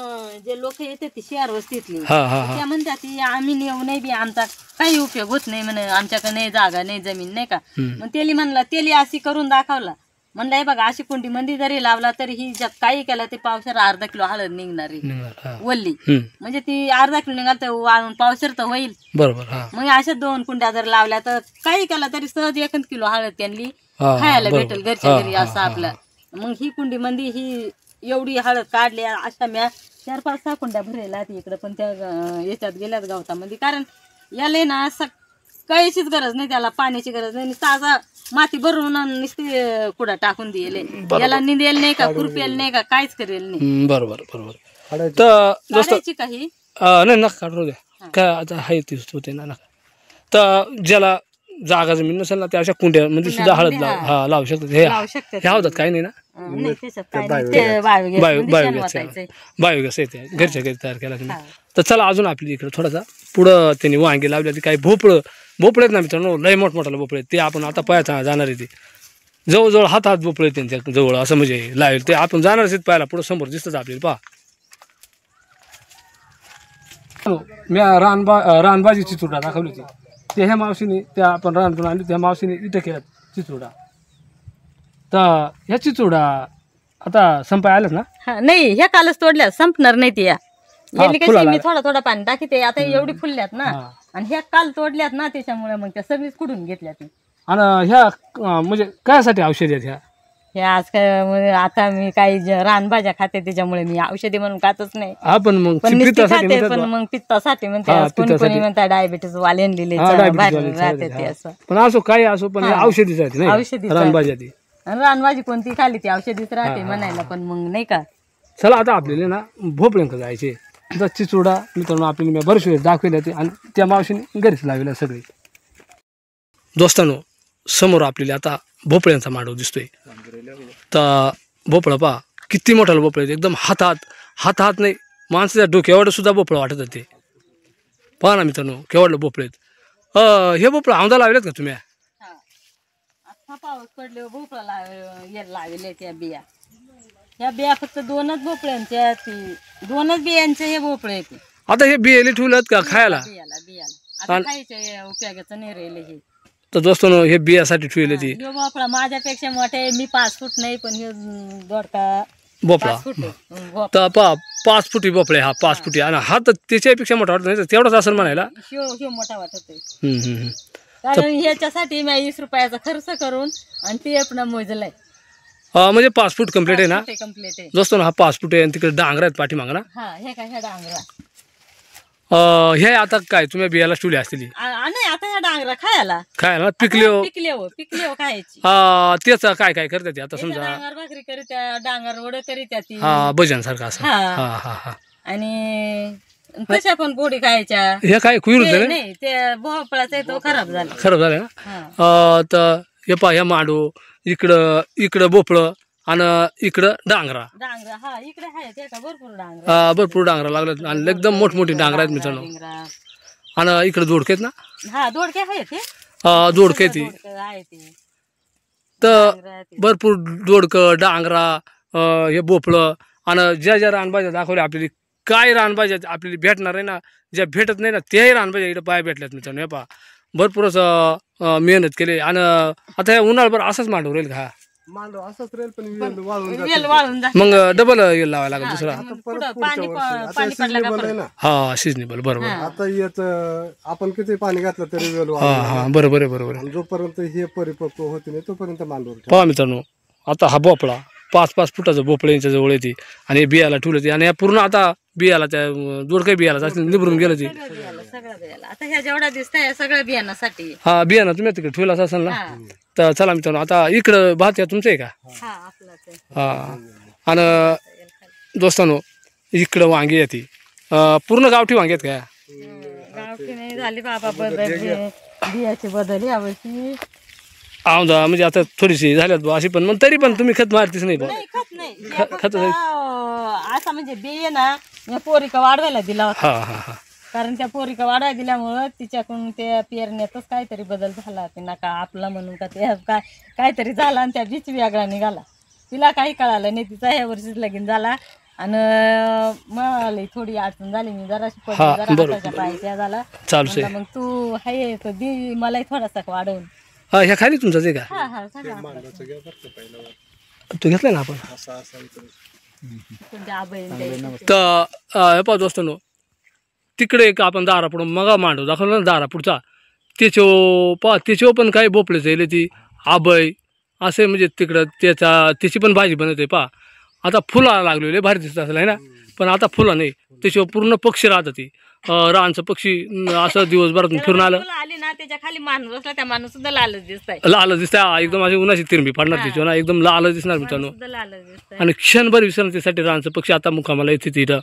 जे लोक येते ती शहर वस्तीतली त्या म्हणतात आम्ही नेऊ नाही बी, आमचा काही उपयोग होत नाही म्हणे, आमच्याकडे नाही जागा नाही जमीन नाही का. मग तेली म्हणला, तेली अशी करून दाखवला. म्हणलं हे बघा अशी कुंडी मंदी जरी लावला तरी ही काही केलं ते पावसाला अर्धा किलो हळद निघणारी वल्ली. म्हणजे ती अर्धा किलो निघाल तर वाळून पावसर तर होईल. बरोबर. मग अशा 2 कुंड्या जर लावल्या तर काही केला तरी सहज 1 किलो हळद त्यांनी खायला भेटेल घरच्या घरी असं आपलं. मग ही कुंडी मंदी ही एवढी हळद काढली. अशा म्या 4-5-6 कुंड्या भरायला इकडं, पण त्या याच्यात गेल्यात गवतामध्ये. कारण याला ना काहीचीच गरज नाही, त्याला पाण्याची गरज नाही. ताजा माती भरून नुसती कुडा टाकून दिले. याला निंदेल नाही का, खुरपेल नाही का, काहीच करेल नाही. बरोबर. तर काही नाही नका काढू द्या, काय आता आहे तीच होते ना नका. तर ज्याला जागा जमीन नसेल ना, त्या अशा कुंड्या म्हणजे सुद्धा हळद लावू शकतात. हे हळदात काही नाही ना, बायोगॅस येते घरच्या घरी तयार केला तुम्ही. तर चला अजून आपली इकडे थोडासा पुढं त्यांनी वांगे लावले. काही भोपळे आहेत ना मित्रांनो, लय मोठमोठाला भोपळे. ते आपण आता पाहायचा जाणार आहे. ते जवळजवळ हात भोपळे त्यांच्या जवळ असं म्हणजे लावेल. ते आपण जाणार आहेत पाहायला. पुढं समोर दिसतं आपल्याला. पहा, मी रानबाजी चिचुडा दाखवली होती. ते ह्या मावशीने, त्या आपण रानतून आणली त्या मावशीने इथं केला चिचुडा. तर ह्या चिचुडा आता संपाय आलाच ना? नाही, ह्या कालच तोडल्या, संपणार नाही ती. मी थोडा पाणी टाकीते. आता एवढी फुलल्यात ना, आणि ह्या काल तोडल्यात ना, त्याच्यामुळे मग त्या सगळीच कुठून घेतल्या. ती आणि ह्या म्हणजे कायसाठी औषध आहेत ह्या? हे आज काय आता मी काही रानभाज्या खाते त्याच्यामुळे मी औषधी म्हणून खातच नाही. पण मग पित्तासाठी म्हणतात डायबिटीस वालेन लिहिले राहते असं. पण असो काही असो, पण औषधी रानभाजी कोणती खाली ती औषधीच राहते म्हणायला. पण मग नाही का, चला आता आपल्याला ना भोपळ्यांक जायचे. चिचुडा मित्रांनो आपल्याला मी बरेच वेळेस दाखवले ते, आणि त्या मावशीने घरीच लावले सगळे. दोस्तांनो, समोर आपल्याला आता भोपळ्यांचा मांडव दिसतोय. तर भोपळा पहा किती मोठा भोपळा आहे, एकदम हातात नाही माणसाच्या डोक्यावर सुद्धा भोपळा वाटत होते. पहा ना मित्रांनो केवढलं भोपळे आहेत. हे भोपळा औंधा लावलेत का तुम्ही? आता पाऊस पडले भोपळा लावले त्या बिया. ह्या बिया फक्त 2च भोपळ्यांच्या, 2च बियांचे हे भोपळे आहेत. आता हे बियाले ठेवलेत का खायला? बियाला आता खायच्या उपयोगाचं नाही राहिले हे. तर दोस्तांनो हे बियासाठी ठेवले ती. हे भोपळा माझ्यापेक्षा मोठे, मी 5 फूट नाही पण हे दोडका भोपळा 5 फूट आहे. तर पहा 5 फुटी भोपळे, हा 5 फुटी आणि हा तर त्याच्यापेक्षा मोठा वाटत नाही तर तेवढाच असेल म्हणायला. ह्यो मोठा वाटत आहे. कारण ह्याच्यासाठी मी 20 रुपयाचा खर्च करून आणि ते आपण मोजलंय. म्हणजे 5 फूट कम्प्लीट आहे ना कम्प्लीट आहे दोस्तांनो. हा 5 फूट आहे आणि तिकडे डांगरा आहेत पाठीमागं ना. हा हे काय ह्या डांगरा हे आता काय तुम्ही बियाला ठेवली असतील नाही आता ह्या डांगरा खायला खायला पिकले पिकले खायची. त्याच काय काय करतात आता समजा डांगर भाकरी करीत्या, डांगर वड करीत्या ती. हा भजन सारखं असं. हा आणि तशा पण पोळी खायच्या. हे काय कुईर होतं नाही ते भोपळाचा तो खराब झाला. खराब झालं ना. तर हे पहा ह्या मांडू इकडं भोपळं आणि इकडं डांगरा. डांगरा इकडे आहे का भरपूर डांगरा. भरपूर डांगरा लागलं आणि एकदम मोठमोठी डांगरा आहेत मित्रांनो. आणि इकडे दोडके आहेत ना. हा दोडके आहेत दोडके ती तर भरपूर दोडकं डांगरा हे भोपळं आणि ज्या रानभाज्या दाखवल्या आपल्याला काय रानभाज्या आपल्याला भेटणार आहे ना, ज्या भेटत नाही ना त्याही रानभाज्या इकडे पाय भेटल्यात मित्रांनो. हे पहा भरपूरच मेहनत केली. आणि आता हे उन्हाळभर असंच मांडव राहील का? मांडव असंच राहील पण वेल वाळून वेल वाळून जाते. मग डबल येल लावायला लागेल दुसरा. पाणी पडलं का परत. हा सिजनेबल बरोबर. आता याच आपण किती पाणी घातलं तरी वेल हा हा बरोबर आहे बरोबर आहे. आणि जोपर्यंत हे परिपक्व होते नाही तोपर्यंत मांडव पहा मित्रांनो आता हा भोपळा 5-5 फुटाचा भोपळा यांच्या जवळ येते आणि बियाला ठेवलं ते आणि पूर्ण आता बियाला त्या दोडक्या बियाला निभरून गेलं ते. सगळं बियाला आता ह्या जेवढा दिसतंय सगळं बियाण्यासाठी. हा बियाणं तुम्ही तिकडे ठेवला असेल ना. तर चला मित्रांनो आता इकडं भात या तुमचं आहे का? हा आणि दोस्तांनो इकडं वांगी येते. पूर्ण गावठी वांगी आहेत का? गावठी नाही झाली बाबा बियाची बदल यावर्षी. औंधा म्हणजे आता थोडीशी झाल्यात अशी पण मग तरी पण तुम्ही खत मारतीच नाही. खत नाही असा म्हणजे बिये ना पोरिका वाढवायला दिला होता. हा हा हा कारण त्या पोरिका वाढवायला दिल्यामुळं तिच्याकडून त्या पेरण्यातच काहीतरी बदल झाला. ते नका आपला म्हणून का ते काहीतरी झाला आणि त्या बीच वेगळा निघाला. तिला काही कळालं नाही. तिचा ह्या वर्षीच लगीन झाला आणि मला थोडी अडचण झाली. मी जराशी पडली पाहिजे झाला चालू. मग तू हाय दी मलाही थोडासा वाढवून. ह्या खाली तुमचाच आहे का? तू घेतलाय ना आपण. तर हे पहा दोस्तांनो तिकडे एक आपण दारापुढं मगा मांडव दाखवला ना दारापुढचा त्याच्यावर पण काही भोपळे जायले ती आबय असे म्हणजे तिकडं त्याची पण भाजी बनवते. पहा आता फुला लागलेले भारी दिसत असेल आहे ना. पण आता फुलं नाही त्याच्यावर पूर्ण पक्षी राहतात. ती रानचं पक्षी असं दिवसभरातून फिरून आलं आली ना त्याच्या खाली माणूस बसला त्या माणूस सुद्धा लालच दिसतंय. लालच दिसतंय एकदम अशी उन्हाची तिरंबी पडणार त्याच्यावर ना एकदम लालच दिसणार मित्रांनो. आणि क्षणभर विश्रांतीसाठी रानचं पक्षी आता मुक्कामाला येते तिथं.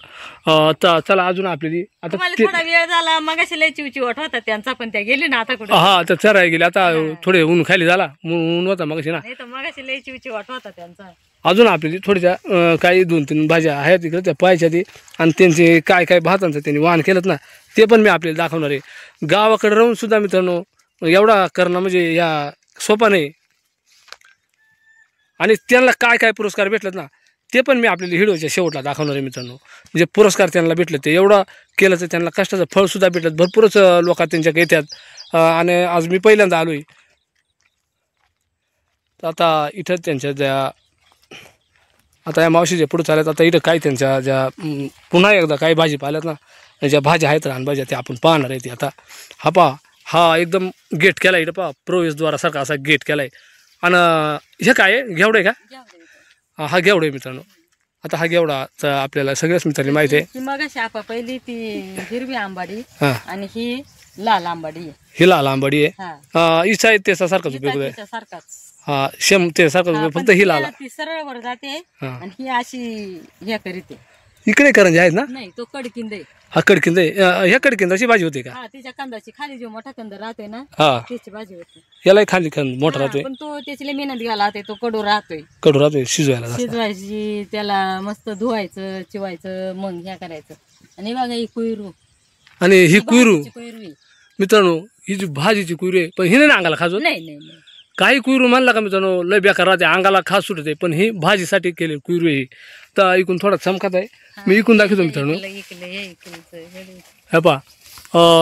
चला अजून आपली आता थोडा वेळ झाला मग अशी लय चिवचिवट होता त्यांचा पण त्या गेली ना आता कुठे. हा तर चराय गेले आता थोडे ऊन खाली झाला ऊन होता मग ना. नाही तर मग अशी लय चिवचिवट होता त्यांचा. अजून आपली थोड्याशा काही 2-3 भाज्या आहेत तिकडे त्या पाहायच्या ती आणि त्यांचे काय काय भातांचं त्यांनी वाहन केलं ना ते पण मी आपल्याला दाखवणार आहे. गावाकडे राहून सुद्धा मित्रांनो एवढा करणं म्हणजे या सोपा नाही. आणि त्यांना काय काय पुरस्कार भेटलेत ना ते पण मी आपल्याला व्हिडिओच्या शेवटला दाखवणार आहे मित्रांनो. म्हणजे पुरस्कार त्यांना भेटले ते एवढं केलं तर त्यांना कष्टाचं फळसुद्धा भेटलं. भरपूरच लोक त्यांच्याकडे येतात आणि आज मी पहिल्यांदा आलो आहे. तर आता इथं त्यांच्या ज्या आता या मावशीच्या पुढे चालत आता इथं काही त्यांच्या ज्या पुन्हा एकदा काही भाजीपाल्यात ना ज्या भाज्या आहेत रानभाज्या त्या आपण पाहणार आहे. ती आता हा पहा हा एकदम गेट केला इथं पहा प्रवेशद्वारासारखा असा गेट केला आहे. आणि हे काय आहे घेवडं आहे का? हा घेवडं आहे मित्रांनो. आता हा घेवडा आपल्याला सगळ्याच मित्रांनी माहिती आहे. मग शापा पहिली ती हिरवी आंबाडी आणि ही लाल आंबाडी. ही लाल आंबाडी आहे. इच्छा आहे त्याच्यासारखाच उपयोग आहे. हा शेम ते सारखं फक्त ही लाल ती सरळ वर जाते आणि ही अशी हे करीते. इकडे करंजी आहेत ना? नाही तो कडकिंद आहे. हा कडकिंद आहे. ह्या कडकिंदाची भाजी होते का? हा तिच्या कंदाची खाली जो मोठा कंद राहतोय ना हा, त्याची भाजी होते. याला खाली मोठा हा, राहतोय, पण तो त्याची लय मेहनत घ्यायला लागते. तो कडू राहतोय. कडू राहतोय शिजवायला जास्त. शिजवायची त्याला मस्त धुवायचं चिवायचं मग ह्या करायचं. आणि बघा ही कुयरू आणि ही कुयरू कुयरू आहे. मित्रांनो, ही जी भाजीची कुयरू आहे पण हिने ना अंगाला खाजो. नाही नाही नाही काही कुयरू म्हणला का मित्रांनो लय बेकार राहते, अंगाला खास सुटते, पण ही भाजीसाठी केली कुयरू ही. तर इकून थोडा चमकात आहे, मी इकून दाखवतो मित्रांनो. हे पा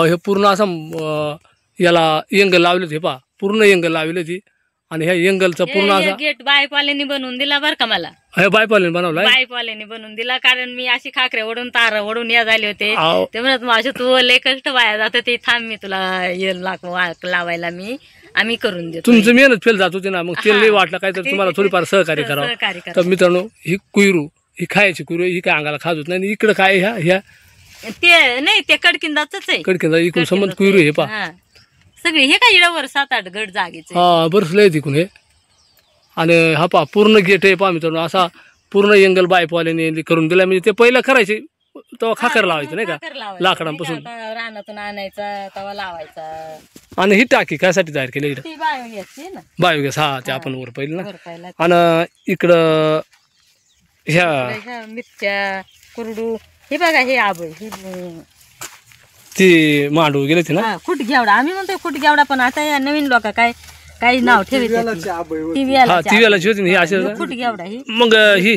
हे पूर्ण असं याला एंगल लावले हे पा, पूर्ण एंगल लावले ती. आणि ह्या एंगलचा पूर्ण असा गेट बायपाल्याने बनवून दिला बरं का मला. हे बायपाल्याने बनवलाय. बायपाल्याने बनवून दिला, कारण मी अशी खाकरे ओढून तार ओढून या झाले होते. आव. ते म्हणत माझ्या तू लय कष्ट वाया जात ते, थांब मी तुला लावायला आम्ही करून देतो. तुमचं मेहनत फेल जात होती ना, मग तेल नाही वाटलं काय तर तुम्हाला थोडीफार सहकार्य करावं. तर मित्रांनो, ही कुयरू ही खायची कुयरू ही काय अंगाला खाज होत नाही. इकडं काय ह्या ते नाही ते कडकिंदाच आहे. कडकिंदा इकून संबंध कुयरू हे पा. हा. सगळे हे काय इडावर 7-8 गट जागेचे. हा बरंच लय तिकून हे. आणि हा पा पूर्ण गेट आहे पा मित्रांनो, असा पूर्ण एंगल बायपाल्याने करून दिला. म्हणजे ते पहिलं करायचे तेव्हा खाकर लावायचं नाही का, लाकडांपासून रानातून आणायचा तवा लावायचा. आणि ही टाकी कायसाठी तयार केली इकडं? ती बायोगॅसची ना, बायोगॅस. हा, ते आपण वर पाहिलं ना. बरपायला आणि इकडं ह्या मिरच्या कुरडू हे बघा हे आबळ ही ती मांडू गेले ते ना. खुटग्यावडा आम्ही म्हणतो खुटग्यावडा, पण आता या नवीन लोक काय काही नाव ठेवते. हा, ती वेळाची होती ना ही अशी. खुटग्यावडा ही मग ही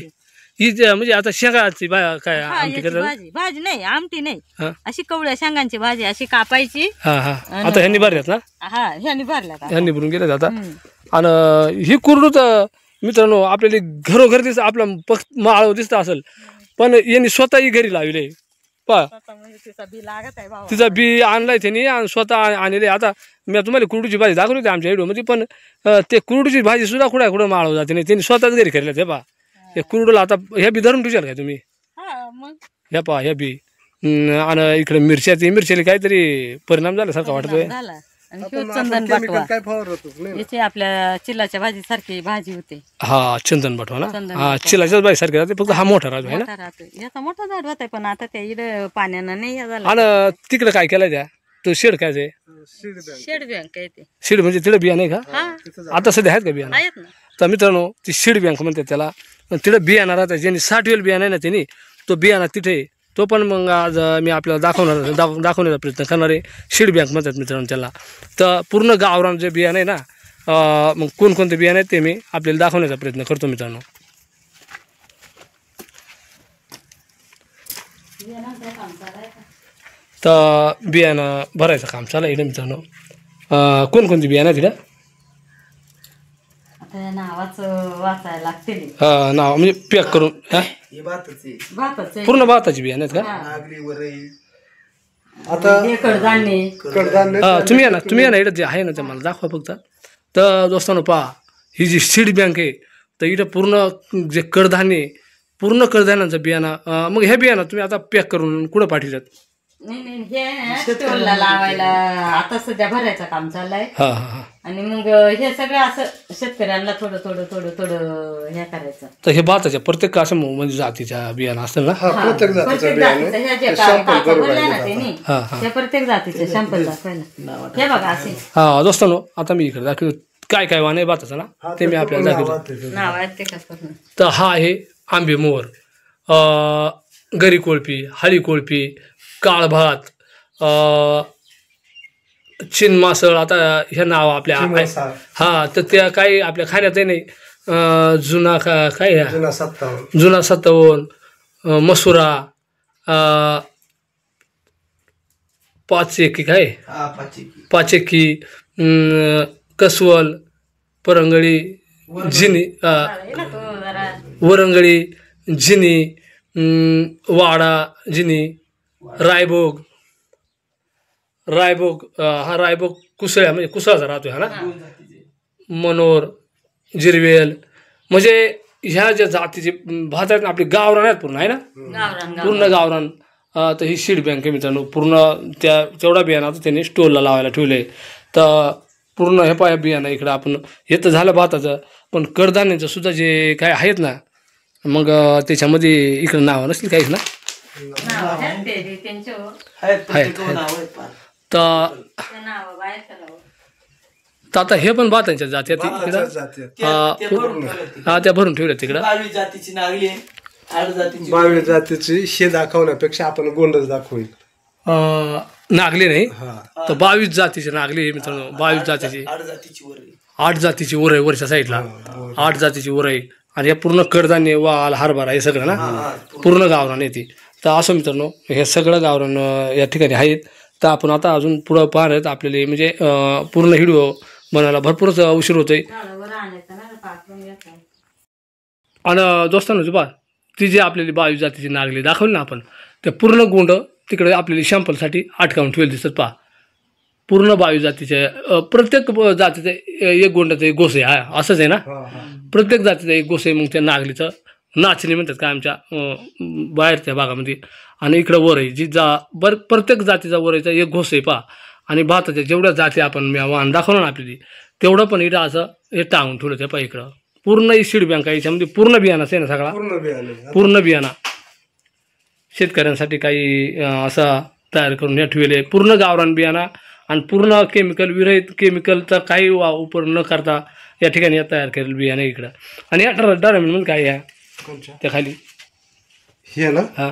म्हणजे आता शेंगाची काय आमटी करतात. भाजी नाही, आमटी नाही, हा. अशी कवळ्या शेंगांची भाजी अशी कापायची. हा हा, आता ह्यांनी भरल्यात ना, हा ह्यानी भरल्या का? ह्यांनी भरून गेले आता. आणि ही कुरडू तर मित्रांनो आपल्याला घरोघर दिसत, आपला माळ दिसत असेल, पण यांनी स्वतःही घरी लावले पा. तिचा बी लागत आहे भाऊ. तिचा बी आणलाय त्यांनी आणि स्वतः आणले. आता मी तुम्हाला कुरडूची भाजी दाखवली होती आमच्या व्हिडिओमध्ये, पण ते कुरडूची भाजी सुद्धा कुठं माळव जाते नाही, त्यांनी स्वतःच घरी केलेलं हे पा. हे कुरडूला आता ह्या बी धरून ठेवशाल काय तुम्ही? ह्या पा ह्या बी. आणि इकडे मिरच्याला काहीतरी परिणाम झाल्यासारखं वाटतोय. चंदन बटवा याची आपल्या चिलाच्या भाजी सारखी भाजी होते. हा, चंदन बटवा ना. हा, चिलाच्याच भाजी सारखी राहते, फक्त हा मोठा राहतो आहे ना. याचा मोठा झाड होता, पण आता त्या इकडे पाण्यानं नाही झालं. आणि तिकडे काय केलं त्या तो शेड काय ते शेड बँक आहे ते. शेड म्हणजे तिकडे बिया नाही का? आता सध्या आहेत का बियाणं? आहेत ना. तर मित्रांनो, ती सीड बँक म्हणतात त्याला. तिथे बियाणा राहतात, ज्यांनी 60 वेल बियाणा आहे ना त्यांनी तो बियाणा तिथे, तो पण मग आज मी आपल्याला दाखवण्याचा प्रयत्न करणार आहे. सीड बँक म्हणतात मित्रांनो त्याला. तर पूर्ण गावरान जे बियाणं आहे ना, मग कोणकोणते बियाणं आहेत ते मी आपल्याला दाखवण्याचा प्रयत्न करतो मित्रांनो. तर बियाणं भरायचं काम चालू आहे मित्रांनो. कोणकोणती बियाणं आहे तिथं? नावाचं वाचायला लागते. नाव म्हणजे पॅक करून पूर्ण भाताची बियाणं आहेत का? आता कडधान्य तुम्ही या ना इथं जे आहे ना ते मला दाखवा फक्त. तर दोस्तांनो पहा, ही जी सीड बँक आहे तर इथं पूर्ण जे कडधान्य आहे, पूर्ण कडधान्यांचं बियाणं. मग हे बियाणं तुम्ही आता पॅक करून कुठं पाठवतात? नाही हे स्टोलला लावायला आता सध्या भरायचं काम चाललंय. हा हा हा. आणि मग हे सगळं असं शेतकऱ्यांना थोडं थोडं थोडं थोडं हे करायचं. तर हे भाताच्या प्रत्येक असं म्हणजे जातीच्या बियाणं असतं ना? प्रत्येक प्रत्येक जातीचं हे जे काचा भरल्या ना त्यांनी, त्या प्रत्येक जातीचे सॅम्पल दाखवायला. हे बघा असे. हा दोस्तांनो, आता मी इकडे दाखवतो काय काय वाण आहे भाताचं ना, ते मी आपल्याला दाखवतो. नाव आहेत ते कसं. तर हा आहे आंबे मोहर, गरी कोळपी, हळी कोळपी, काळ भात, चिन मासळ. आता हे नाव आपल्या हा, तर त्या काही आपल्या खाण्यातही नाही. जुना काय जुना 57, मसुरा, 5 एकी काय 5 एकी, कसवल, परंगळी, जिनी, वरंगळी, जिनी, वाडा जिनी, रायभोग. हा रायभोग कुसळ्या म्हणजे कुसळाचा राहतोय हा ना. मनोर, जिरवेल, म्हणजे ह्या ज्या जातीचे भात आहेत ना आपले गावरान आहेत पूर्ण आहे ना, पूर्ण गावरान. तर ही सीड बँक आहे मित्रांनो. पूर्ण तेवढा बियाणा त्यांनी स्टोलला लावायला ठेवले. तर पूर्ण हे पाया बियाणं इकडं आपण हे तर झालं भाताचं, पण कडधान्याचं सुद्धा जे काय आहेत ना मग त्याच्यामध्ये इकडं नाव नसतील काहीच ना. तर आता हे पण भातांच्या जाती तिकडं त्या भरून ठेवल्या तिकडं. 22 जातीची हे दाखवण्यापेक्षा आपण गोंडच दाखवू. नागली नाही तर 22 जातीचे नागली आहे मित्रांनो. 22 जातीची 8 जातीची ओर आहे वरच्या साईडला. 8 जातीची ओर आहे आणि हे पूर्ण कडधान्य वाल हरभरा हे सगळं ना पूर्ण गावरान येते. तर असं मित्रांनो हे सगळं गावरान या ठिकाणी आहेत. तर आपण आता अजून पुढं पाहणार आहेत आपल्याला म्हणजे पूर्ण व्हिडिओ बनायला भरपूरच उशीर होतोय. आणि दोस्तांनो बा ती जी आपल्याला 22 जातीची नागली दाखवली ना आपण त्या पूर्ण गोंड तिकडे आपल्याला शॅम्पलसाठी अटकावून ठेवले दिसतात पहा. पूर्ण 22 जातीचे प्रत्येक जातीचे एक गोंडाचं एक गोसे आहे असंच आहे ना. प्रत्येक जातीचं एक गोसे मग त्या नागलीचं नाचणी म्हणतात काय आमच्या बाहेरच्या भागामध्ये. आणि इकडं वर आहे जी प्रत्येक जातीचा वरायचा एक घोस आहे पहा. आणि भाताच्या जेवढ्या जाती आपण वाहन दाखवणार ना आपली तेवढं पण इथं असं हे टांगून ठेवलं ते पहा. इकडं पूर्ण ही सीड बँक आहे याच्यामध्ये पूर्ण बियाणाच आहे ना सगळा पूर्ण बियाणा शेतकऱ्यांसाठी काही असा तयार करून हे ठेवले पूर्ण गावरान बियाणा आणि पूर्ण केमिकल विरहित केमिकलचा काही वापर न करता या ठिकाणी तयार केलेलं बियाणं इकडं. आणि या डरामिन काय आहे त्या खाली हे ना हा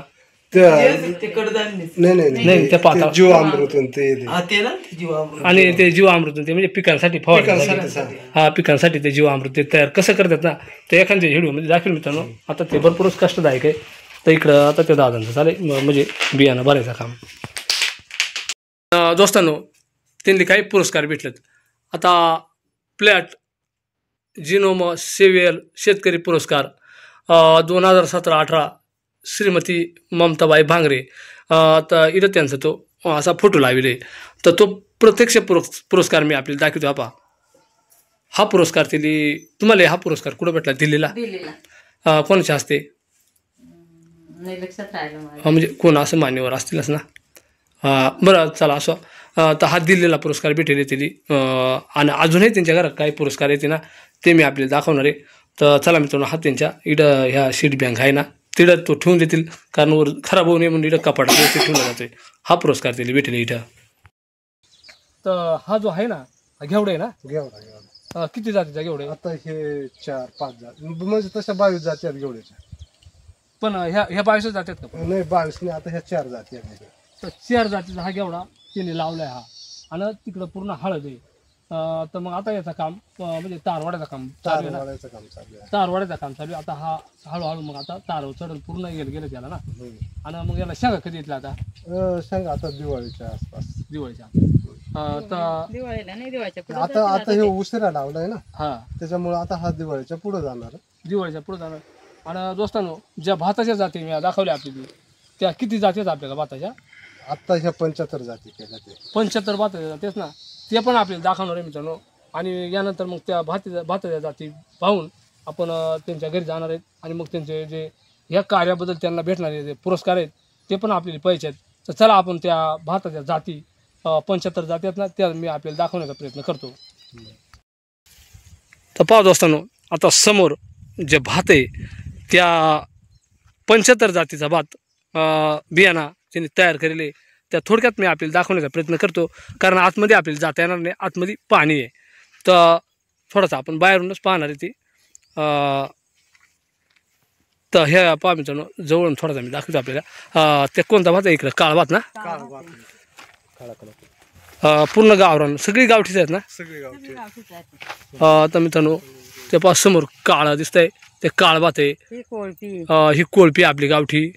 नाही ते पाहता जीवामृत आणि ते जीवामृत ते म्हणजे पिकांसाठी फवारणी हा पिकांसाठी ते जीवामृत ते तयार कसं करतात ना ते एखाद्या व्हिडिओमध्ये दाखवेल मित्रांनो. आता ते भरपूरच कष्टदायक आहे. तर इकडं आता ते दादांचं चालेल म्हणजे बियाणं भरायचं काम. दोस्तांनो त्यांनी काही पुरस्कार भेटलेत. आता प्लॅट जिनोम सेव्हियर शेतकरी पुरस्कार 2017-18 श्रीमती ममताबाई भांगरे. तर इथं त्यांचा तो असा फोटो लावले. तर तो प्रत्यक्ष पुरस्कार मी आपल्याला दाखवतो. आपा हा पुरस्कार तुम्हाला हा पुरस्कार कुठं भेटला दिल्लीला कोणाच्या हस्ते म्हणजे कोण असं मान्यवर असतीलच ना. बरं चला असं तर हा दिल्लीला पुरस्कार भेटेल त्यांनी. आणि अजूनही त्यांच्या घरात काही पुरस्कार येते ना ते मी आपल्याला दाखवणार आहे. तर चला मित्रांनो हा त्यांच्या इथं ह्या सीड बँक आहे ना तिथं तो ठेवून देतील कारण वर खराब होऊ नये म्हणून इथं कपाटात ठेवला जातोय. हा पुरस्कार त्यांनी भेटेल इथं. तर हा जो आहे ना घेवडा आहे ना घेवडा किती जातीचा घेवडा आहे. आता हे 4-5 जाती म्हणजे तशा 22 जाती आहेत घेवड्याच्या. पण ह्या 22 जाती आहेत का. नाही 22 नाही आता ह्या 4 जाती आहेत. तर 4 जातीचा हा घेवडा त्यांनी लावलाय हा. आणि तिकडं पूर्ण हळद आहे. तर मग आता याचं काम म्हणजे तारवाड्याचं काम चालू आहे. तारवाड्याचं काम चालू आहे. आता हा हळूहळू मग आता तार चढून पूर्ण गेलं त्याला ना. आणि मग याला शेंगा कधी येतला आता शेंगा आता दिवाळीच्या आसपास दिवाळीच्या. तर दिवाळीला नाही दिवाळीच्या आता हे उशिरा लावलाय ना हा त्याच्यामुळे आता हा दिवाळीच्या पुढे जाणार. दिवाळीच्या पुढे जाणार. आणि दोस्तांनो ज्या भाताच्या जाती मी दाखवल्या आपली त्या किती जाती आहेत आपल्याला भाताच्या. आता ह्या 75 जाती केल्या ते 75 भाताच्या जातीच ना ते पण आपल्याला दाखवणार आहे मित्रांनो. आणि यानंतर मग त्या भाताच्या जाती पाहून आपण त्यांच्या घरी जाणार आहेत. आणि मग त्यांचे जे ह्या कार्याबद्दल त्यांना भेटणारे जे पुरस्कार आहेत ते पण आपल्याला पाहिजे आहेत. तर चला आपण त्या भाताच्या जाती 75 जाती आहेत ना त्या मी आपल्याला दाखवण्याचा प्रयत्न करतो. तर पाहू दोस्तांनो आता समोर जे भात आहे त्या 75 जातीचा भात बियाणा त्यांनी तयार केलेले त्या थोडक्यात मी आपल्याला दाखवण्याचा प्रयत्न करतो. कारण आतमध्ये आपल्याला जाता येणार नाही आतमध्ये पाणी आहे. तर थोडंसं आपण बाहेरूनच पाहणार आहे ती. तर ह्या पहा मित्रांनो जवळून थोडासा मी दाखवतो आपल्याला. ते कोणता भात आहे इकडं काळा भात ना पूर्ण गावरान सगळी गावठीच आहेत ना सगळी गावठी. तर मित्रांनो ते पहा समोर काळं दिसतंय ते काळ भात आहे. ही कोळपी आपली गावठी.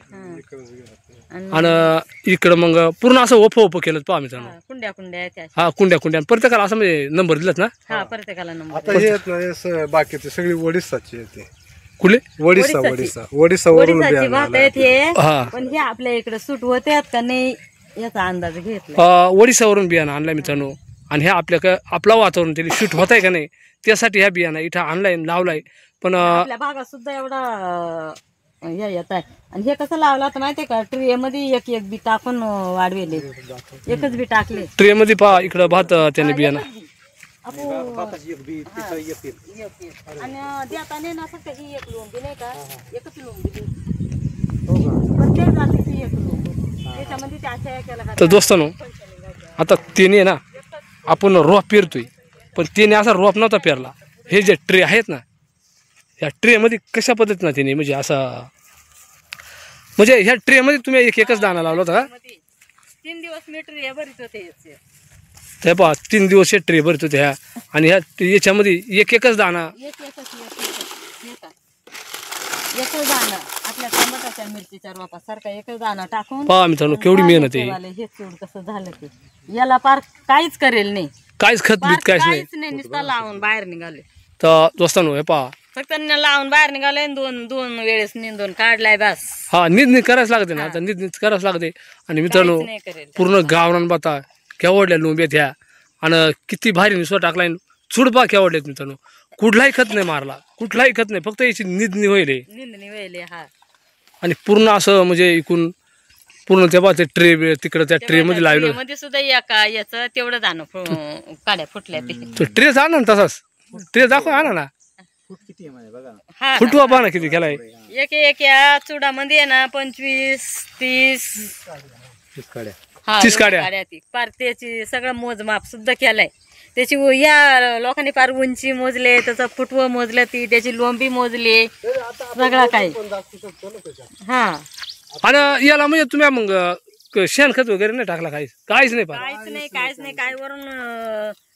आणि इकडं मग पूर्ण असं ओप केलं पहा मित्रांनो. हा कुंड्या प्रत्येकाला असं म्हणजे नंबर दिलात ना प्रत्येकाला नंबर. आता हे बाकीचे सगळी ओडिसाची येते. कुठले ओडिसा वरून हा पण हे आपल्या इकडे सूट होते का नाही याचा अंदाज घेतला. ओडिसावरून बियाणं आणलाय मित्रांनो. आणि हे आपलं वातावरण त्याला शूट होत आहे का नाही त्यासाठी ह्या बियाणं इथं आणलाय लावलाय. पण आपल्या भागात सुद्धा एवढा हे येत आहे. आणि हे कसं लावलं तर माहितीये का ट्रे मध्ये एक बी टाकून वाढवेले एकच बी टाकले ट्रे मध्ये पहा इकडं भात त्याने बियाणं आणि देताना ना फक्त ही एक लोंबी नाही का, एकच लोंबी हो का? प्रत्येक जातीची एक लोंबी त्याच्यामध्ये त्या अशा केला तर दोस्तांनो, आता त्याने ना आपण रोप पेरतोय, पण त्याने असा रोप नव्हता पेरला. हे जे ट्रे आहेत ना, या ट्रेमध्ये कशा पद्धतीनं त्याने म्हणजे असं, म्हणजे ह्या ट्रेमध्ये तुम्ही एकच दाणा लावला होता का? 3 दिवस मीटर हे भरीत होते याचे. ते पहा 3 दिवस हे ट्रे भरत होते ह्या, आणि ह्या याच्यामध्ये एकच दाणा. एकच दाणा आपल्या टमाटाच्या मिरचीच्या रोपासारखा एकच दाणा टाकून पहा मित्रांनो केवढी मेहनत आहे. हे चूड कसं झालं की याला पार काहीच करेल नाही, काहीच खत बीत काहीच नाही. काहीच नाही, नुसतं लावून बाहेर निघाले. तर दोस्तांनो हे पहा, फक्त लावून बाहेर निघाले, दोन वेळेस निंदून काढलाय बस. हा नीट करायच लागते ना, आता नीट करायच लागते. आणि मित्रांनो नाही करेल पूर्ण गावरान बाता केवढल्या लोंब्यात ह्या, आणि किती भारी निसवा टाकलाय, चुडपा केवढल्यात मित्रांनो. कुठलाही खत नाही मारला, कुठलाही खत नाही, फक्त याची निधनी होईल. निंदणी वेळेले हा. आणि पूर्ण असं म्हणजे इकून पूर्ण तेव्हा ते ट्रे तिकडं त्या ट्रे मध्ये लावलं. मध्ये सुद्धा एका याचं तेवढं दाणं काड्या फुटल्या ते. तो ट्रे आणा ना तसाच, ट्रे दाखव आणा ना. हा फुटवा पहा ना किती केलाय. एक या चुडामध्ये आहे ना 25-30 काड्या 30 काड्या. पार त्याची सगळं मोजमाप सुद्धा केलंय. त्याची या लोकांनी पार उंची मोजले, त्याचं फुटवं मोजलं, ती त्याची लोंबी मोजली, सगळं काही. हा आणि याला म्हणजे तुम्ही मग शेणखत वगैरे नाही टाकला, काहीच नाही. काहीच नाही काय वरून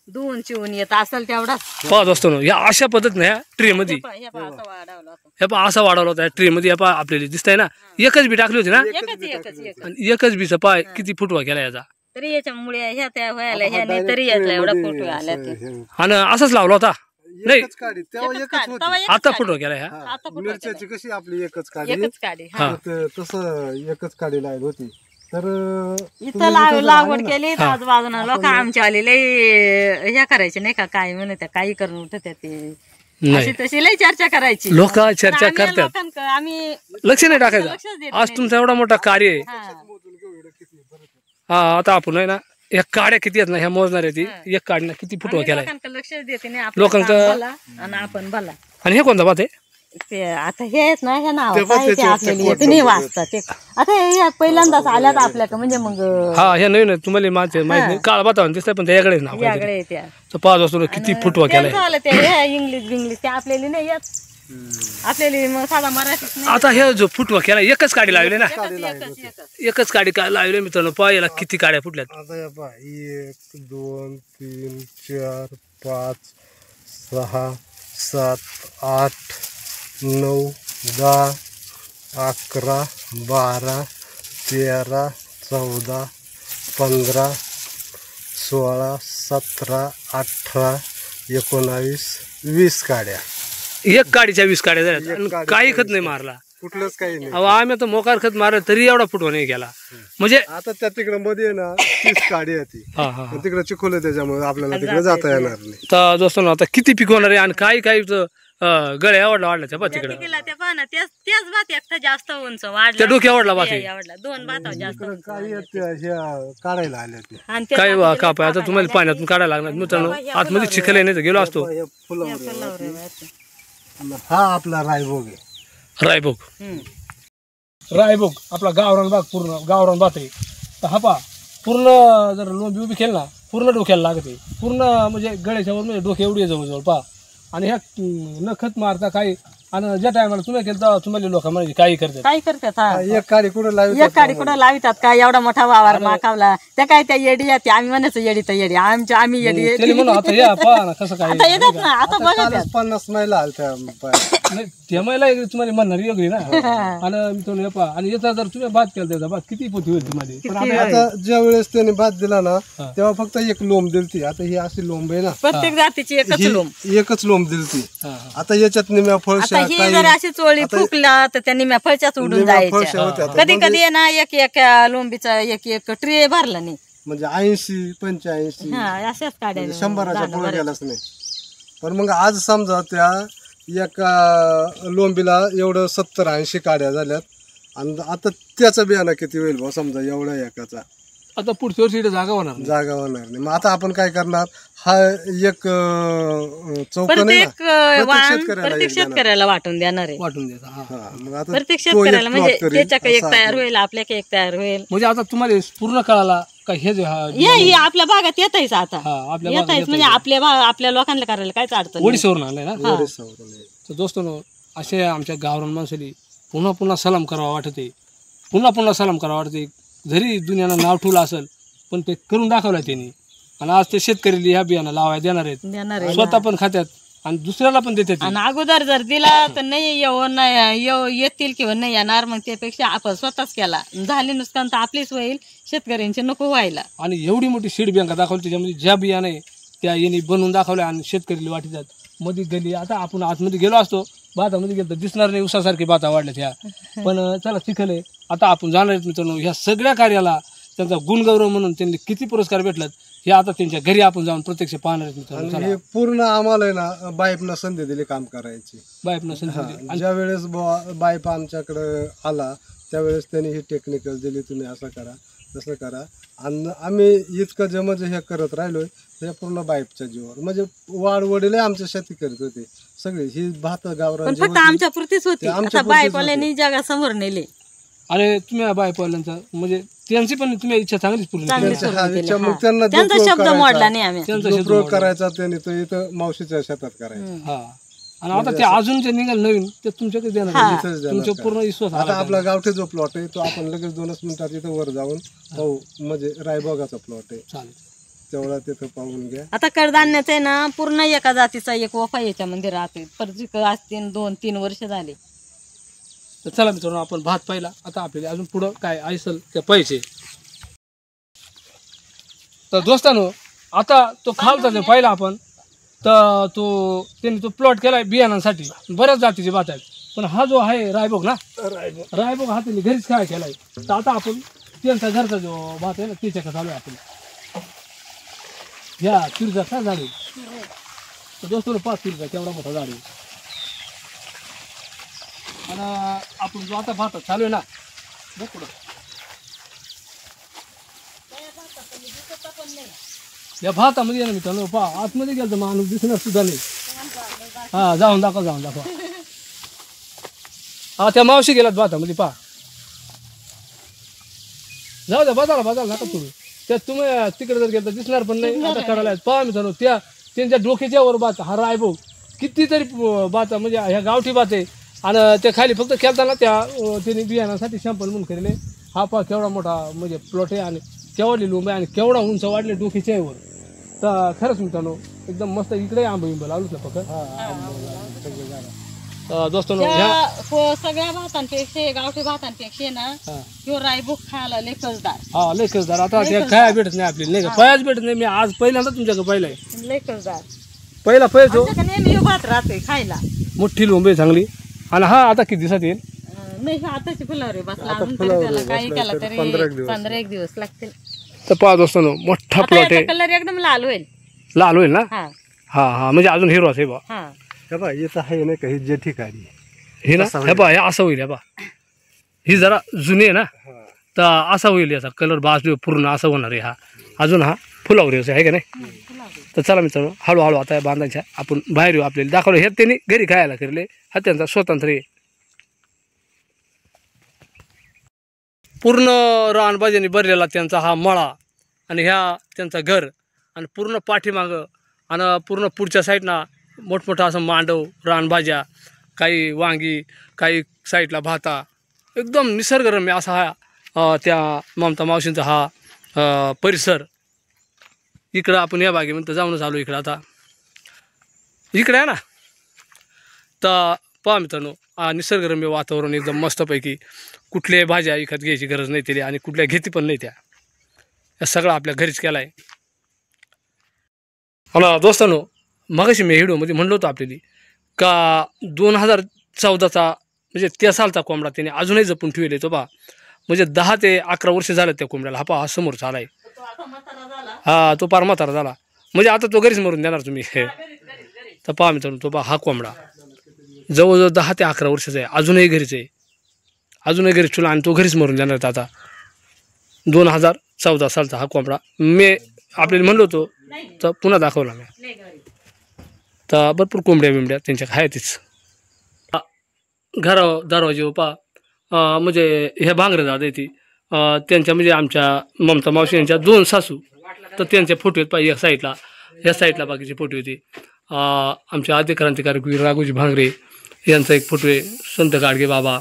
धुवून चिवून येत असेल तेवढा. पाहत असतो ना या अशा पद्धतीने ह्या ट्रे मध्ये, हे पहा असा वाढवला होता ट्रे मध्ये. हे पहा आपल्याला दिसतंय ना, एकच बी टाकली होती ना, आणि एकच बीचा पाय किती फुटवा केला याचा. तरी याच्यामुळे ह्या त्या व्हायला ह्या नाही तरी यातला एवढा फोटो आला. आणि असाच लावला होता नाही, एकच काडी तेव्हा एकच होती. आता फुटवा केला ह्या. मिरच्याची कशी आपली एकच काडी, एकच काढी. तसं एकच काडी लावली होती. तर इथं लागवड केली आजूबाजूला लोक आमच्या आलेले ह्या करायचे नाही का, काय म्हणत काही करून उठत ते, अशी तशी लई चर्चा करायची. लोक चर्चा करतात, आम्ही लक्ष नाही टाकायचं. आज तुमचा एवढा मोठा कार्य आहे. हा आता आपण आहे ना, या काड्या किती आहेत ना ह्या मोजणाऱ्या, ती एक काढण्या किती फुटवा केलाय. लक्ष देते नाही लोकांचं. आणि आपण भला. आणि हे कोणता बात आहे ते आता हे आहेत ना, हे नाव आपल्याला येते नाही वाचता ते. आता हे पहिल्यांदाच आल्यात आपल्याकडे, म्हणजे मग हा हे नवीन तुम्हाला माहिती नाही, काळ बाता दिसतंय, पण त्याकडे नाव याकडे त्या पाच वाजता किती फुटवा केलाय. झालं ते इंग्लिश ते आपल्याला नाही येत, आपल्याला मग साधा मराठीच नाही. आता हे जो फुटवा केला एकच काडी लावली ना, एकच काडी काय लावली मित्रांनो. पहा याला किती काड्या फुटल्यात. आता या पहा 1 2 3 4 5 6 7 8 9 10 11 12 13 14 15 16 17 18 19 20 काड्या. एक काडीच्या 20 काड्या झाल्या, काही खत नाही मारला, कुठलंच काही नाही. अहो आम्ही आता मोकार खत मारलं तरी एवढा फुटवा नाही गेला. म्हणजे आता त्या तिकडे मध्ये ना 30 काडी होती, तिकडे चिखोले, त्याच्यामुळे आपल्याला तिकडे जाता येणार नाही. तर दोस्तांनो आता किती पिकवणार आहे, आणि काही काही गळे आवडला त्या तिकडे, तेच भात एकटा जास्त उंच वाढला, त्या डोक्या आवडला भात, दोन भात जास्त काढायला आल्या ते काय कापाय. आता तुम्हाला पाण्यातून काढायला लागणार मित्रांनो, आतमध्ये चिखल नाही तर गेलो असतो. हा आपला रायभोग आहे. रायभोग आपला गावरान बाग, पूर्ण गावरान बात आहे. तर हा पा पूर्ण जर लोंबी उभी केली ना, पूर्ण डोक्याला लागते, पूर्ण म्हणजे गळ्याच्या वर म्हणजे डोके एवढी जवळजवळ पा. आणि ह्या न खत मारता काही, आणि ज्या टायमाला तुम्ही केलं तेव्हा तुम्हाला लोक म्हणजे काही करतात. एक काडी कुठं लावितात का, एवढा मोठा वावर माकावला त्या काय त्या येडी येते, आम्ही म्हणायचं येडी तर येडी, आम्ही येडी म्हणून आता या पहा ना कसं काय. आता येतात ना, आता बघा 50 महिला आल्या नाही, त्या महिला तुम्हाला म्हणणार योग्य ना. आणि तुम्ही पहा, आणि याचा जर तुम्ही भात केला त्याचा भात किती पोती होईल तुम्हाला. आता ज्या वेळेस त्याने भात दिला ना, तेव्हा फक्त एक लोंब दिलती. आता ही अशी लोंब आहे ना, प्रत्येक जातीची एकच लोंब दिलती. आता याच्यात निम्या फळशा, ही जर अशी चोळी फुकला तर त्या निम्या फळच्याच उडून जायच्या. कधी कधी आहे ना, एक लोंबीचा एक ट्रे भरला नाही, म्हणजे 80-85 अशाच काढ्या 100च्या पुढे गेलाच नाही. पण मग आज समजा त्या एका लोंबीला एवढं 70-80 काड्या झाल्यात, आणि आता त्याचं बियाणं किती होईल भाऊ समजा एवढ्या एकाचा. आता पुढच्या वर्षी इथे जागा होणार नाही. जागा होणार नाही. मग आता आपण काय करणार, हा एक चौकन आहे ना, प्रत्येक वाण शेतकऱ्याला प्रत्येक एक देणार. शेतकऱ्याला वाटून देणार आहे. वाटून द्यायचा. हा. हा, मग आता प्रत्येक तो एक शेतकऱ्याला म्हणजे plot करेल, त्याच्या एक असं तयार आपण- होईल, आपल्या एक तयार होईल. म्हणजे आता तुम्हाला पूर्ण कळाला का हे जे हे आपल्या भागात येतायच आता हा, आपल्या येतायच म्हणजे आपल्या लोकांना करायला कायच अडचण नाही. ओडिशावरून आणलंय ना. ओरिसावरून आहे. तर दोस्तोनो, असे आमच्या गावरान माणसाली पुन्हा पुन्हा सलाम करावा वाटते, पुन्हा पुन्हा सलाम करावा वाटते. जरी दुनियानं नाव ठेवलं असेल पण ते करून दाखवलं त्यांनी. आणि आज ते शेतकरी ह्या बियाणं लावाय देणार आहेत, देणार आहे. स्वतः पण खात्यात आणि दुसऱ्याला पण देतात. आणि अगोदर जर दिला तर नाही येतील किंवा नाही येणार, मग त्यापेक्षा आपण स्वतःच केला, झाली नुकसान तर आपलीच होईल, शेतकऱ्यांचे नको व्हायला. आणि एवढी मोठी सीड बँका दाखवली, त्याच्यामध्ये ज्या बियाणं आहे त्या यांनी बनवून दाखवल्या आणि शेतकरी वाटीतात. मध्ये गेली, आता आपण आतमध्ये गेलो असतो, भातामध्ये गेलो तर दिसणार नाही उसासारखी भाता वाढल्यात ह्या. पण चला शिकले, आता आपण जाणार आहेत मित्रांनो. ह्या सगळ्या कार्याला त्यांचा गुणगौरव म्हणून त्यांनी किती पुरस्कार भेटलात हे आता त्यांच्या घरी आपण जाऊन प्रत्यक्ष पाहणार आहेत मित्रांनो. आणि हे पूर्ण आम्हाला आहे ना बाईपनं संधी दिली काम करायची. बाईप नसेल ज्या वेळेस बाईप आमच्याकडे आला त्यावेळेस त्यांनी ही टेक्निकल दिली, तुम्ही असं करा तसं करा. आणि आम्ही इतकं जे म्हणजे हे करत राहिलोय हे पूर्ण बाईपच्या जीवावर. म्हणजे वडील आमच्या शेती करत होते सगळी ही भात गावरान पण जी फक्त होती, आमच्या पुरतीच होती. ते आमच्या आता पुरतीच बायकोल्यांनी जगासमोर नेले. आणि तुम्ही बायपवाल्यांचा म्हणजे त्यांची पण तुम्ही इच्छा चांगलीच पूर्ण केली. चांगली हा, केली. मग हा. त्यांना त्यांचा जो शब्द प्रयोग मोडला करायचा, नाही आम्ही. त्यांचा जो शेत प्रयोग करायचा त्यांनी तो इथं मावशीच्या शेतात करायचा. हा. आणि आता ते अजून जे निघाल नवीन ते तुमच्याकडे देणार हा. आहे. इथंच देणार तुमच्या का? पूर्ण विश्वास आता आला आपला गावठी जो प्लॉट आहे तो आपण लगेच 2 मिनिटात इथं वर जाऊन पाहू. म्हणजे रायबागाचा प्लॉट आहे, चालेल. तेवढा तिथं पाहून घ्या. आता कडधान्याचं आहे ना, पूर्ण एका जातीचा एक वफा याच्यामध्ये राहते. परत असतील 2-3 वर्ष झाले. तर चला मित्रांनो, आपण भात पाहिला, आता आपल्याला अजून पुढं काय असेल ते पाहिजे. तर दोस्तांनो, आता तो खालचा जो पाहिला आपण, तर त्यांनी तो प्लॉट केलाय बियाणांसाठी. बऱ्याच जातीचे भात आहेत, पण हा जो आहे रायबोग ना, रायबोग हा त्यांनी घरीच काय केलाय. तर आता आपण त्यांचा घरचा जो भात आहे ना त्याच्याकडे चालू आहे आपण. ह्या तुरीचा काय झाड आहे, तर दोस्तांनो 5 तुरीचा केवढा मोठा झाड आहे. आणि आपण जो आता भात चालू आहे ना, बघ पुढं या भातामध्ये आहे ना मित्रांनो, पहा आतमध्ये गेलं तर माणूस दिसणार सुद्धा नाही. हा, जाऊन दाखवा. हा, त्या मावशी गेल्यात भातामध्ये, पहा. जाऊ द्या, बाजाला नका तुम्ही. त्या तुम्ही तिकडे जर गेलं तर दिसणार पण नाही. आता करायला पहा मित्रांनो, त्यांच्या डोक्याच्या वर भात हा रायबो कितीतरी भात, म्हणजे ह्या गावठी भात आहे. आणि ते खाली फक्त खेळताना त्यांनी बियाणासाठी शॅम्पल म्हणून केलेले. हा पहा केवढा मोठा म्हणजे प्लॉट आहे आणि केवढी लुंब आहे आणि केवढा उंच वाढले डोक्याच्या वर. तर खरंच मित्रांनो एकदम मस्त. इकडे आंबा लावलंच ना फक्त दोस्तांनो. सगळ्या भातांपेक्षा गावठी भातांपेक्षा ना ह्यो रायबोग खायला लय कसदार. हा, लय कसदार. आता ते काय भेटत नाही आपल्याला, नाही का, पयाच भेटत नाही. मी आज पहिल्यांदा तुमच्याकडे पाहिलंय. लय कसदार. पहिला पैसो नेहमी ह्यो भात राहतोय खायला. मोठी लोंबे चांगली. आणि हा आता किती दिवसात येईल? नाही, आताची फुलावर बसला अजून तरी त्याला काही केला तरी 15-1 दिवस लागतील. तर पहा दोस्तांनो, मोठा प्लॉट आहे. कलर एकदम लाल होईल. लाल होईल ना? हा हा, म्हणजे अजून हिरो असेल बा. हा. हे बघा इथं आहे ना काही जे ठिकाणी हे ना, हे बा, हे असं होईल. हे बा, ही जरा जुनी आहे ना, तर असा होईल याचा कलर बाजू पूर्ण असं होणार आहे. हा अजून हा फुलावरी आहे का नाही? तर चला मित्रांनो, हळूहळू आता बांधायच्या आपण बाहेर येऊ. आपल्याला दाखवलं हे त्यांनी घरी खायला करले. हा त्यांचा स्वतंत्र आहे. पूर्ण रानबाजीने भरलेला त्यांचा हा मळा आणि ह्या त्यांचं घर आणि पूर्ण पाठीमागं आणि पूर्ण पुढच्या साईडना मोठमोठा असं मांडव, रानभाज्या, काही वांगी, काही साईडला भाता, एकदम निसर्गरम्य असा हा त्या ममता मावशींचा हा परिसर. इकडं आपण या बागेमध्ये जाऊनच आलो. इकडं आता इकडे आहे ना, तर पहा मित्रांनो, निसर्गरम्य वातावरण एकदम मस्तपैकी. कुठल्याही भाज्या विकत घ्यायची गरज नाही त्याला आणि कुठल्या घेती पण नाही. या सगळं आपल्या घरीच केला आहे. आणि दोस्तांनो, मगाशी मी व्हिडिओमध्ये म्हणलो होतो आपल्याला का 2014चा म्हणजे त्या सालचा कोंबडा त्याने अजूनही जपून ठेवले. तो पहा, म्हणजे 10 ते 11 वर्ष झालं त्या कोंबड्याला. हा पहा, हा समोर चाला आहे. हा, तो पार म्हातारा झाला. म्हणजे आता तो घरीच मरून देणार तुम्ही. तर पहा मित्रांनो, तो पहा हा कोंबडा जवळजवळ 10 ते 11 वर्षाचा आहे. अजूनही घरीच आहे. अजूनही घरीच ठेवला आणि तो घरीच मरून देणार. आता 14 सालचा हा कोंबडा मी आपल्याला म्हणलो होतो तर पुन्हा दाखवला मी. तर भरपूर कोंबड्या बिंबड्या त्यांच्या आहेतच. दरवाजे पा म्हणजे ह्या भांगरे दादा ती त्यांच्या म्हणजे आमच्या ममता मावशी यांच्या 2 सासू तर त्यांचे फोटो आहेत पाहिजे. ह्या साईडला बाकीचे फोटो होते. आमचे आद्य क्रांतिकारक वीर राघोजी भांगरे यांचा एक फोटो आहे. संत गाडगे बाबा,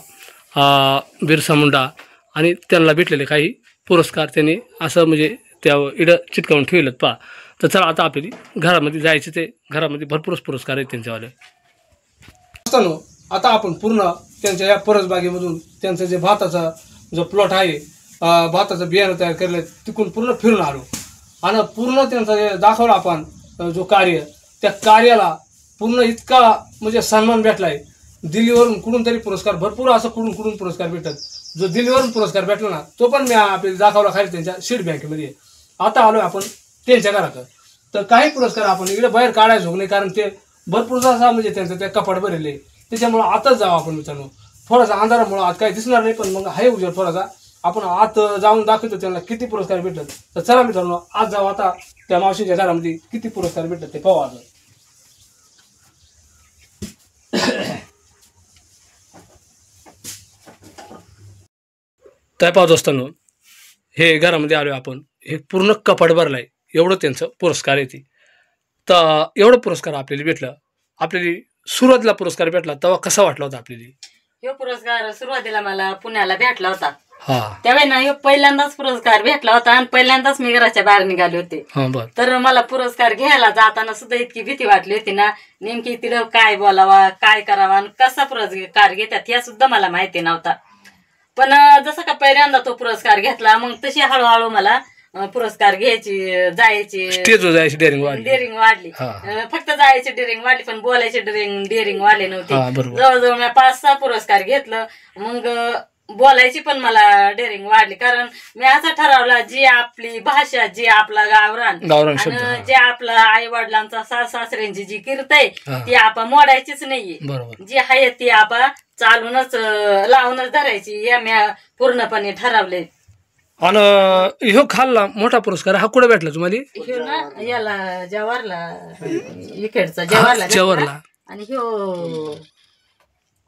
बिरसा मुंडा आणि त्यांना भेटलेले काही पुरस्कार त्यांनी असं म्हणजे त्या इडं चिटकावून ठेवलेत पा. तर चला आता आपल्याला घरामध्ये जायचे. ते घरामध्ये भरपूरच पुरस्कार आहेत त्यांच्यावाले. आता आपण पूर्ण त्यांच्या या परसबागेमधून त्यांचं जे भाताचा जो प्लॉट आहे, भाताचं बियाणं तयार केलं तिकडून पूर्ण फिरून आलो आणि पूर्ण त्यांचा जे दाखवला आपण जो कार्य, त्या कार्याला पूर्ण इतका म्हणजे सन्मान भेटलाय. दिल्लीवरून कुठून तरी पुरस्कार भरपूर असं कुठून पुरस्कार भेटतात. जो दिल्लीवरून पुरस्कार भेटला ना तो पण मी आपल्याला दाखवला खाली त्यांच्या सीड बँकेमध्ये. आता आलोय आपण त्यांच्या घरात. तर काही पुरस्कार आपण इकडे बाहेर काढायचो नाही कारण ते भरपूर असा म्हणजे त्यांचं ते कपाट भरले. त्याच्यामुळं आताच जाऊ आपण मित्रांनो. थोडासा अंधारामुळं आज काही दिसणार नाही पण मग आहे उजेड थोडासा. आपण आत जाऊन दाखवतो त्यांना किती पुरस्कार भेटतात. तर चला मित्रांनो आज जाऊ आता त्या मावशीच्या घरामध्ये किती पुरस्कार भेटतात ते पाहू. आज काय पाहत असताना हे घरामध्ये आलोय आपण. हे पूर्ण कपाट भरलाय एवढं त्यांचं पुरस्कार येते. तर एवढं पुरस्कार आपल्याला भेटलं. आपल्याला सुरुवातीला पुरस्कार भेटला तेव्हा कसा वाटला होता आपल्याला? हे पुरस्कार सुरुवातीला मला पुण्याला भेटला होता. हा त्यावेळी ना हे पहिल्यांदाच पुरस्कार भेटला होता आणि पहिल्यांदाच मी घराच्या बाहेर निघाले होते. तर मला पुरस्कार घ्यायला जाताना सुद्धा इतकी भीती वाटली होती ना. नेमकी तिथं काय बोलावा, काय करावा आणि कसा पुरस्कार घेतात हे सुद्धा मला माहिती नव्हता. पण जसं का पहिल्यांदा तो पुरस्कार घेतला मग तशी हळूहळू मला पुरस्कार घ्यायची जायची डेअरिंग वाढली. फक्त जायची डेअरिंग वाढली पण बोलायची डेअरिंग वाढली नव्हती. जवळजवळ मी 5-6 पुरस्कार घेतलं. मग बोलायची पण मला डेअरिंग वाढली कारण मी असं ठरवलं जी आपली भाषा, जी आपला गावरान आणि जे आपलं आई वडिलांचा सासऱ्यांची जी कीर्त आहे ती आपण मोडायचीच नाहीये. जी आहे ती आपण चालूनच लावूनच धरायची हे मी पूर्णपणे ठरवले. आणि ह्यो खाल्ला मोठा पुरस्कार हा कुठे भेटला तुम्हाला? ह्यो ना याला जवाहरला इकडचा जवाहरला आणि ह्यो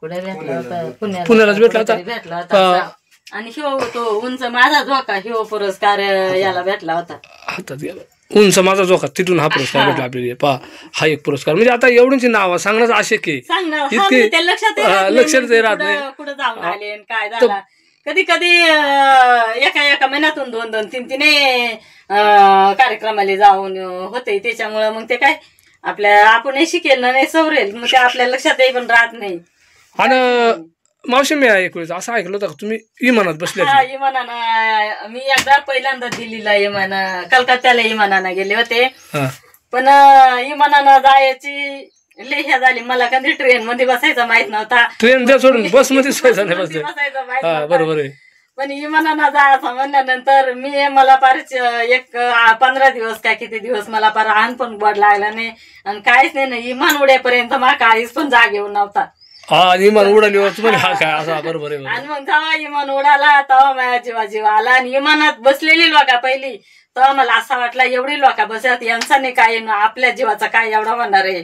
कुठे भेटला होता पुण्यालाच भेटला होता. आणि ह्यो तो उंच माझा झोका ह्यो पुरस्कार याला भेटला होता. उंच माझा झोका तिथून हा पुरस्कार भेटला आपल्याला. पहा हा एक पुरस्कार म्हणजे आता एवढीची नाव सांगणं अशक्य इतके लक्षात राहत नाही कुठं जाऊन आले काय झालं. कधी कधी एका महिन्यातून 2-2, 3-3 कार्यक्रमाला जाऊन होते. त्याच्यामुळं मग ते काय आपण शिकेल नाही सवरेल मग ते आपल्या लक्षातही पण राहत नाही. आणि मावशी मी असं ऐकलं होतं तुम्ही इमानात बसले? इमानानं मी एकदा पहिल्यांदा दिल्लीला कलकत्त्याला इमानानं गेले होते. पण इमानानं जायची लेह्या झाली. मला कधी ट्रेन मध्ये बसायचं माहित नव्हता. ट्रेन द्या सोडून बस मध्ये बसायचं माहित. बरोबर आहे. पण इमानानं जायचं म्हणल्यानंतर मला फार एक 15 दिवस काय किती दिवस मला फार आण पण गोड लागला नाही आणि काहीच नाही ना. इमान उड्यापर्यंत मला काहीच पण जाग येऊन नव्हता. इमान उडाली बरोबर आहे. आणि मग जेव्हा इमान उडाला तेव्हा माझ्या जीव आला आणि इमानात बसलेली लोक पहिली तेव्हा मला असा वाटला एवढी लोक बसत यांचा नाही काय आपल्या जीवाचा काय एवढा होणार आहे.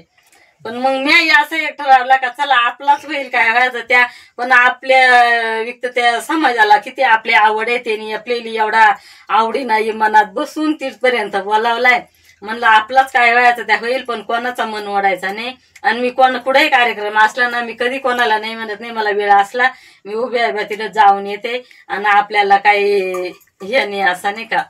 पण मग मी असं एक ठरवलं का चला आपलाच होईल काय व्हायचं त्या. पण आपल्या विकत त्या समाजाला किती आपली आवड आहे त्यांनी आपल्याला एवढा आवडीनं मनात बसून तिथपर्यंत बोलावलाय. म्हणलं आपलाच काय व्हायचं त्या होईल पण कोणाचा मन ओढायचा नाही. आणि मी कुठेही कार्यक्रम असला ना मी कधी कोणाला नाही म्हणत नाही. मला वेळ असला मी उभ्या तिथं जाऊन येते आणि आपल्याला काही हे नाही असं नाही का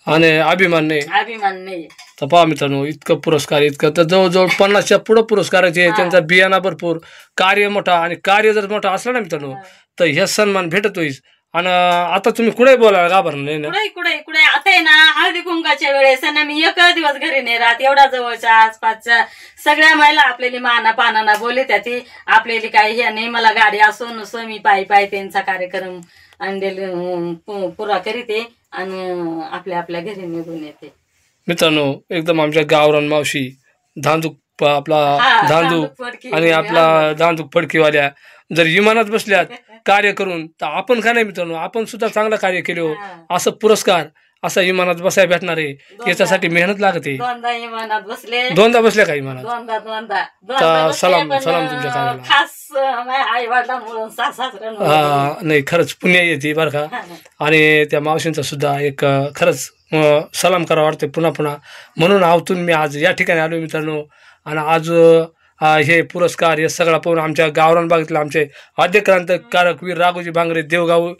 आणि अभिमान नाही. तर पहा मित्रांनो इतकं पुरस्कार इतकं तर जवळजवळ 50च्या पुढे पुरस्काराचे. त्यांचा बियाणा भरपूर, कार्य मोठा आणि कार्य जर मोठा असला ना मित्रांनो तर हे सन्मान भेटतोय. आणि आता तुम्ही कुठे बोलायला घाबरणार नाही ना? कुठे आता आहे ना हळदी कुंकाच्या वेळेस ना मी एक दिवस घरी नाही राहत. एवढा जवळच्या आसपासच्या सगळ्या महिला आपल्याला माना पानाना बोलत ती आपल्याला काही हे नाही. मला गाडी असो नसो मी पायी त्यांचा कार्यक्रम आणलेले पुरा करीते आणि आपल्या घरी निघून येते. मित्रांनो एकदम आमच्या गावरान मावशी धांदूक धांदूक आणि धांदूक फडकीवाल्या जर इमानात बसल्यात कार्य करून तर आपण का नाही मित्रांनो आपण सुद्धा चांगलं कार्य केलं असं पुरस्कार असा विमानात बसायला भेटणार आहे याच्यासाठी मेहनत लागते. दोनदा विमानात बसले, दोनदा बसल्या का विमानात? दोनदा सलाम तुमच्या कार्याला. खास आई वडिलांमुळे सासऱ्यां नाही खरंच पुण्य येते बरं का. आणि त्या मावशींचा सुद्धा एक खरंच सलाम करावं वाटतं पुन्हा पुन्हा. म्हणून आवतून मी आज या ठिकाणी आलो मित्रांनो. आणि आज हे पुरस्कार हे सगळा पाहून आमच्या गावरान भागातले आमचे आद्य क्रांतिकारक वीर राघोजी भांगरे देवगाव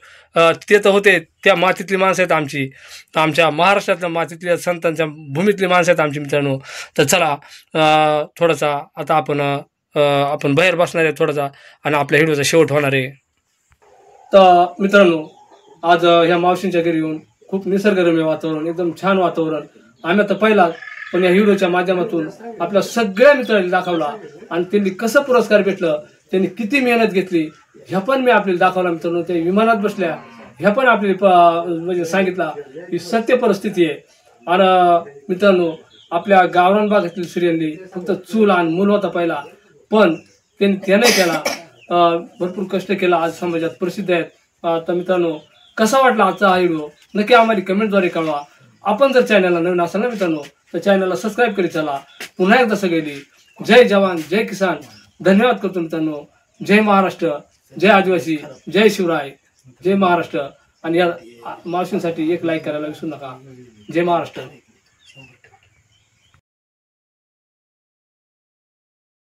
ते तर होते, त्या मातीतली माणसं आहेत आमची, आमच्या महाराष्ट्रातल्या मातीतल्या संतांच्या भूमीतली माणसं आहेत आमची मित्रांनो. तर चला थोडासा आता आपण बाहेर बसणार आहे थोडासा आणि आपल्या व्हिडिओचा शेवट होणार आहे. तर मित्रांनो आज ह्या मावशींच्या घरी येऊन खूप निसर्गरम्य वातावरण, एकदम छान वातावरण आम्ही आता पहिला, पण या व्हिडिओच्या माध्यमातून आपल्या सगळ्या मित्रांनी दाखवला. आणि त्यांनी कसं पुरस्कार भेटलं, त्यांनी किती मेहनत घेतली ह्या पण मी आपल्याला दाखवला मित्रांनो. ते विमानात बसल्या ह्या पण आपल्याला म्हणजे सांगितला ही सत्य परिस्थिती आहे. आणि मित्रांनो आपल्या गावरान भागातील स्त्रियांनी फक्त चूल आणि मूल होता पहिला, पण त्याने त्याला भरपूर कष्ट केला, आज समाजात प्रसिद्ध आहेत. तर मित्रांनो कसा वाटला आजचा हा व्हिडिओ नक्की आम्हाला कमेंटद्वारे कळवा. आपण जर चॅनलला नवीन असाल ना मित्रांनो तर चॅनलला सबस्क्राईब करीत चला. पुन्हा एकदा सगळ्यांनी जय जवान जय किसान धन्यवाद करतो मित्रांनो. जय महाराष्ट्र, जय आदिवासी, जय शिवराय, जय महाराष्ट्र. आणि या मावशींसाठी एक लाईक करायला विसरू नका. जय महाराष्ट्र.